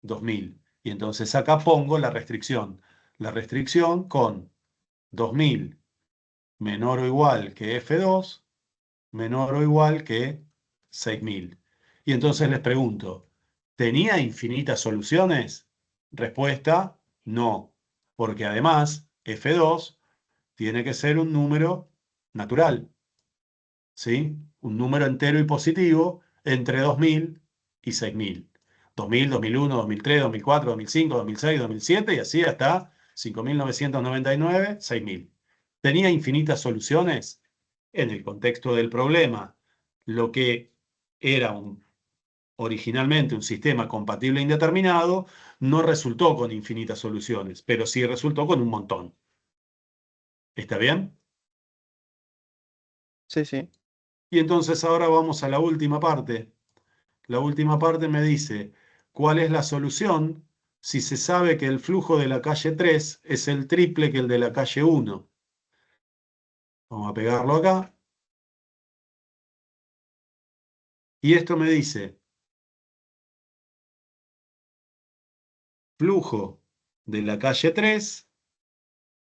2.000. Y entonces acá pongo la restricción. La restricción con 2.000 menor o igual que F2, menor o igual que 6.000. Y entonces les pregunto, ¿tenía infinitas soluciones? Respuesta, no, porque además F2 tiene que ser un número natural, ¿sí? Un número entero y positivo entre 2.000 y 6.000. 2.000, 2001, 2003, 2004, 2005, 2006, 2007 y así hasta 5.999, 6.000. ¿Tenía infinitas soluciones? En el contexto del problema, lo que era originalmente un sistema compatible e indeterminado no resultó con infinitas soluciones, pero sí resultó con un montón. ¿Está bien? Sí, sí. Y entonces ahora vamos a la última parte. La última parte me dice, ¿cuál es la solución si se sabe que el flujo de la calle 3 es el triple que el de la calle 1? Vamos a pegarlo acá. Y esto me dice, flujo de la calle 3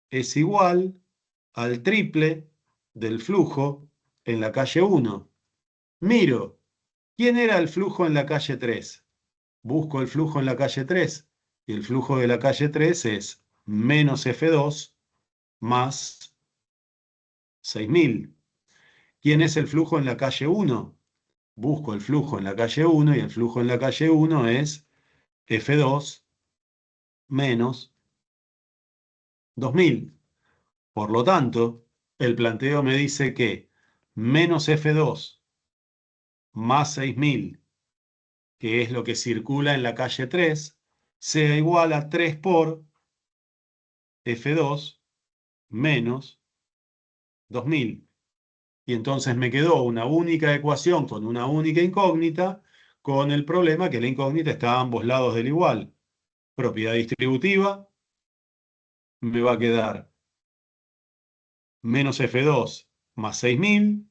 es igual al triple del flujo en la calle 1. Miro, ¿quién era el flujo en la calle 3? Busco el flujo en la calle 3 y el flujo de la calle 3 es menos F2 más 6.000. ¿Quién es el flujo en la calle 1? Busco el flujo en la calle 1 y el flujo en la calle 1 es F2 menos 2.000. Por lo tanto, el planteo me dice que menos F2 más 6.000, que es lo que circula en la calle 3, sea igual a 3 por F2 menos 2.000. Y entonces me quedó una única ecuación con una única incógnita, con el problema que la incógnita está a ambos lados del igual. Propiedad distributiva, me va a quedar menos F2 más 6.000,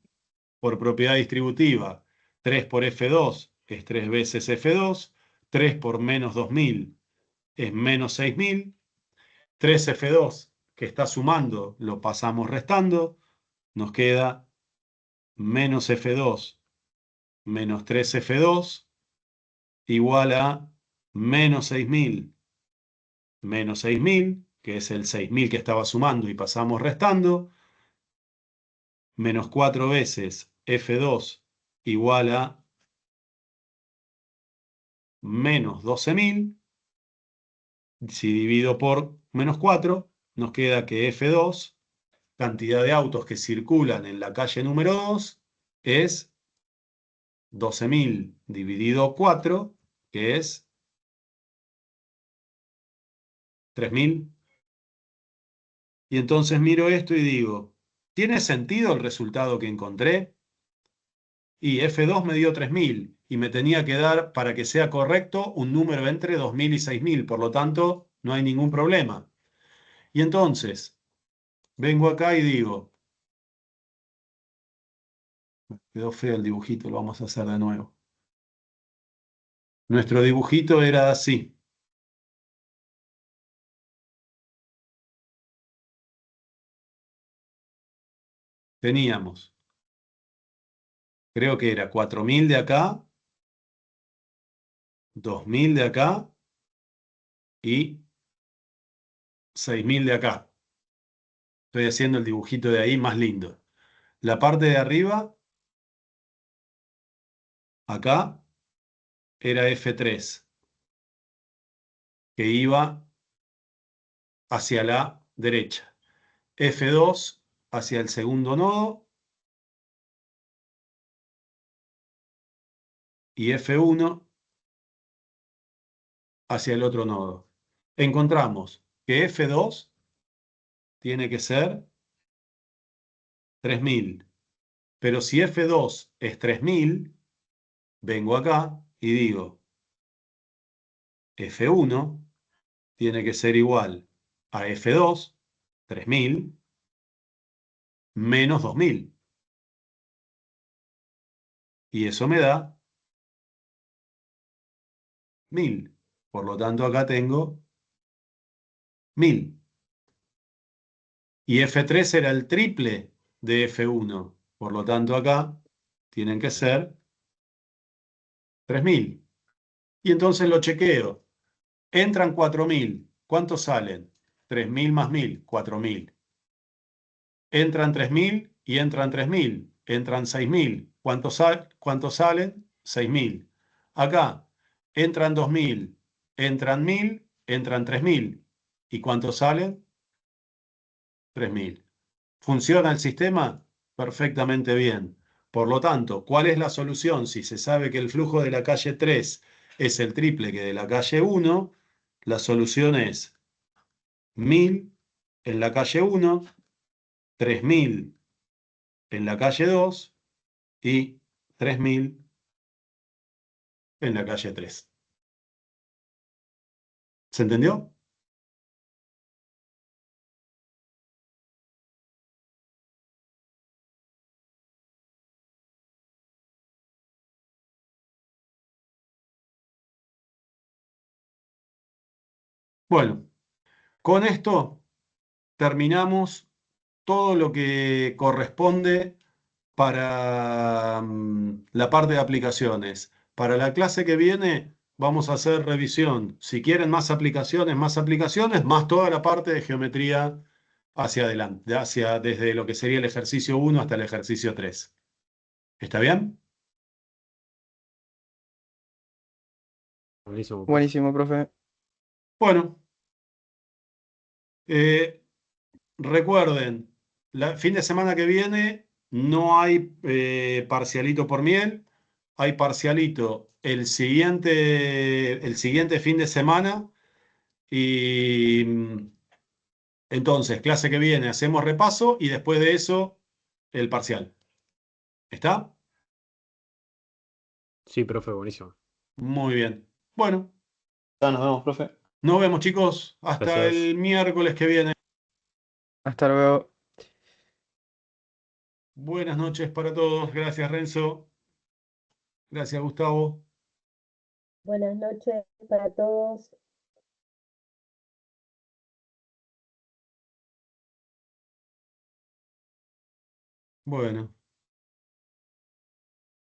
por propiedad distributiva, 3 por F2 es 3 veces F2, 3 por menos 2.000 es menos 6.000, 3F2 que está sumando lo pasamos restando, nos queda menos F2 menos 3F2 igual a menos 6.000 menos 6.000, que es el 6.000 que estaba sumando y pasamos restando, menos 4 veces F2 igual a menos 12.000. Si divido por menos 4, nos queda que F2, cantidad de autos que circulan en la calle número 2, es 12.000 dividido 4, que es 3.000. Y entonces miro esto y digo, ¿tiene sentido el resultado que encontré? Y F2 me dio 3.000 y me tenía que dar, para que sea correcto, un número entre 2.000 y 6.000. Por lo tanto, no hay ningún problema. Y entonces, vengo acá y digo, quedó feo el dibujito, lo vamos a hacer de nuevo. Nuestro dibujito era así. Teníamos, creo que era 4.000 de acá, 2.000 de acá y 6.000 de acá. Estoy haciendo el dibujito de ahí más lindo. La parte de arriba, acá, era F3, que iba hacia la derecha. F2 hacia el segundo nodo y F1 hacia el otro nodo. Encontramos que F2 tiene que ser 3000. Pero si F2 es 3000, vengo acá y digo, F1 tiene que ser igual a F2, 3000, menos 2000. Y eso me da 1000. Por lo tanto, acá tengo 1000. Y F3 era el triple de F1. Por lo tanto, acá tienen que ser 3000. Y entonces lo chequeo. Entran 4000. ¿Cuántos salen? 3000 más 1000, 4000. Entran 3000 y entran 3000. Entran 6000. ¿Cuántos salen? 6000. Acá entran 2000, entran 1000, entran 3000. ¿Y cuántos salen? 3000. ¿Funciona el sistema? Perfectamente bien. Por lo tanto, ¿cuál es la solución? Si se sabe que el flujo de la calle 3 es el triple que de la calle 1, la solución es 1000 en la calle 1, 3000 en la calle 2 y 3000 en la calle 3. ¿Se entendió? Bueno, con esto terminamos todo lo que corresponde para la parte de aplicaciones. Para la clase que viene vamos a hacer revisión. Si quieren más aplicaciones, más toda la parte de geometría hacia adelante, desde lo que sería el ejercicio 1 hasta el ejercicio 3. ¿Está bien? Buenísimo, profe. Buenísimo, profe. Bueno, recuerden, fin de semana que viene no hay parcialito por miel, hay parcialito el siguiente fin de semana y entonces, clase que viene, hacemos repaso y después de eso, el parcial. ¿Está? Sí, profe, buenísimo. Muy bien. Bueno, Ya nos vemos, profe. nos vemos chicos, hasta Gracias. el miércoles que viene. Hasta luego. Buenas noches para todos. Gracias Renzo. Gracias Gustavo. Buenas noches para todos. Bueno,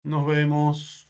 nos vemos.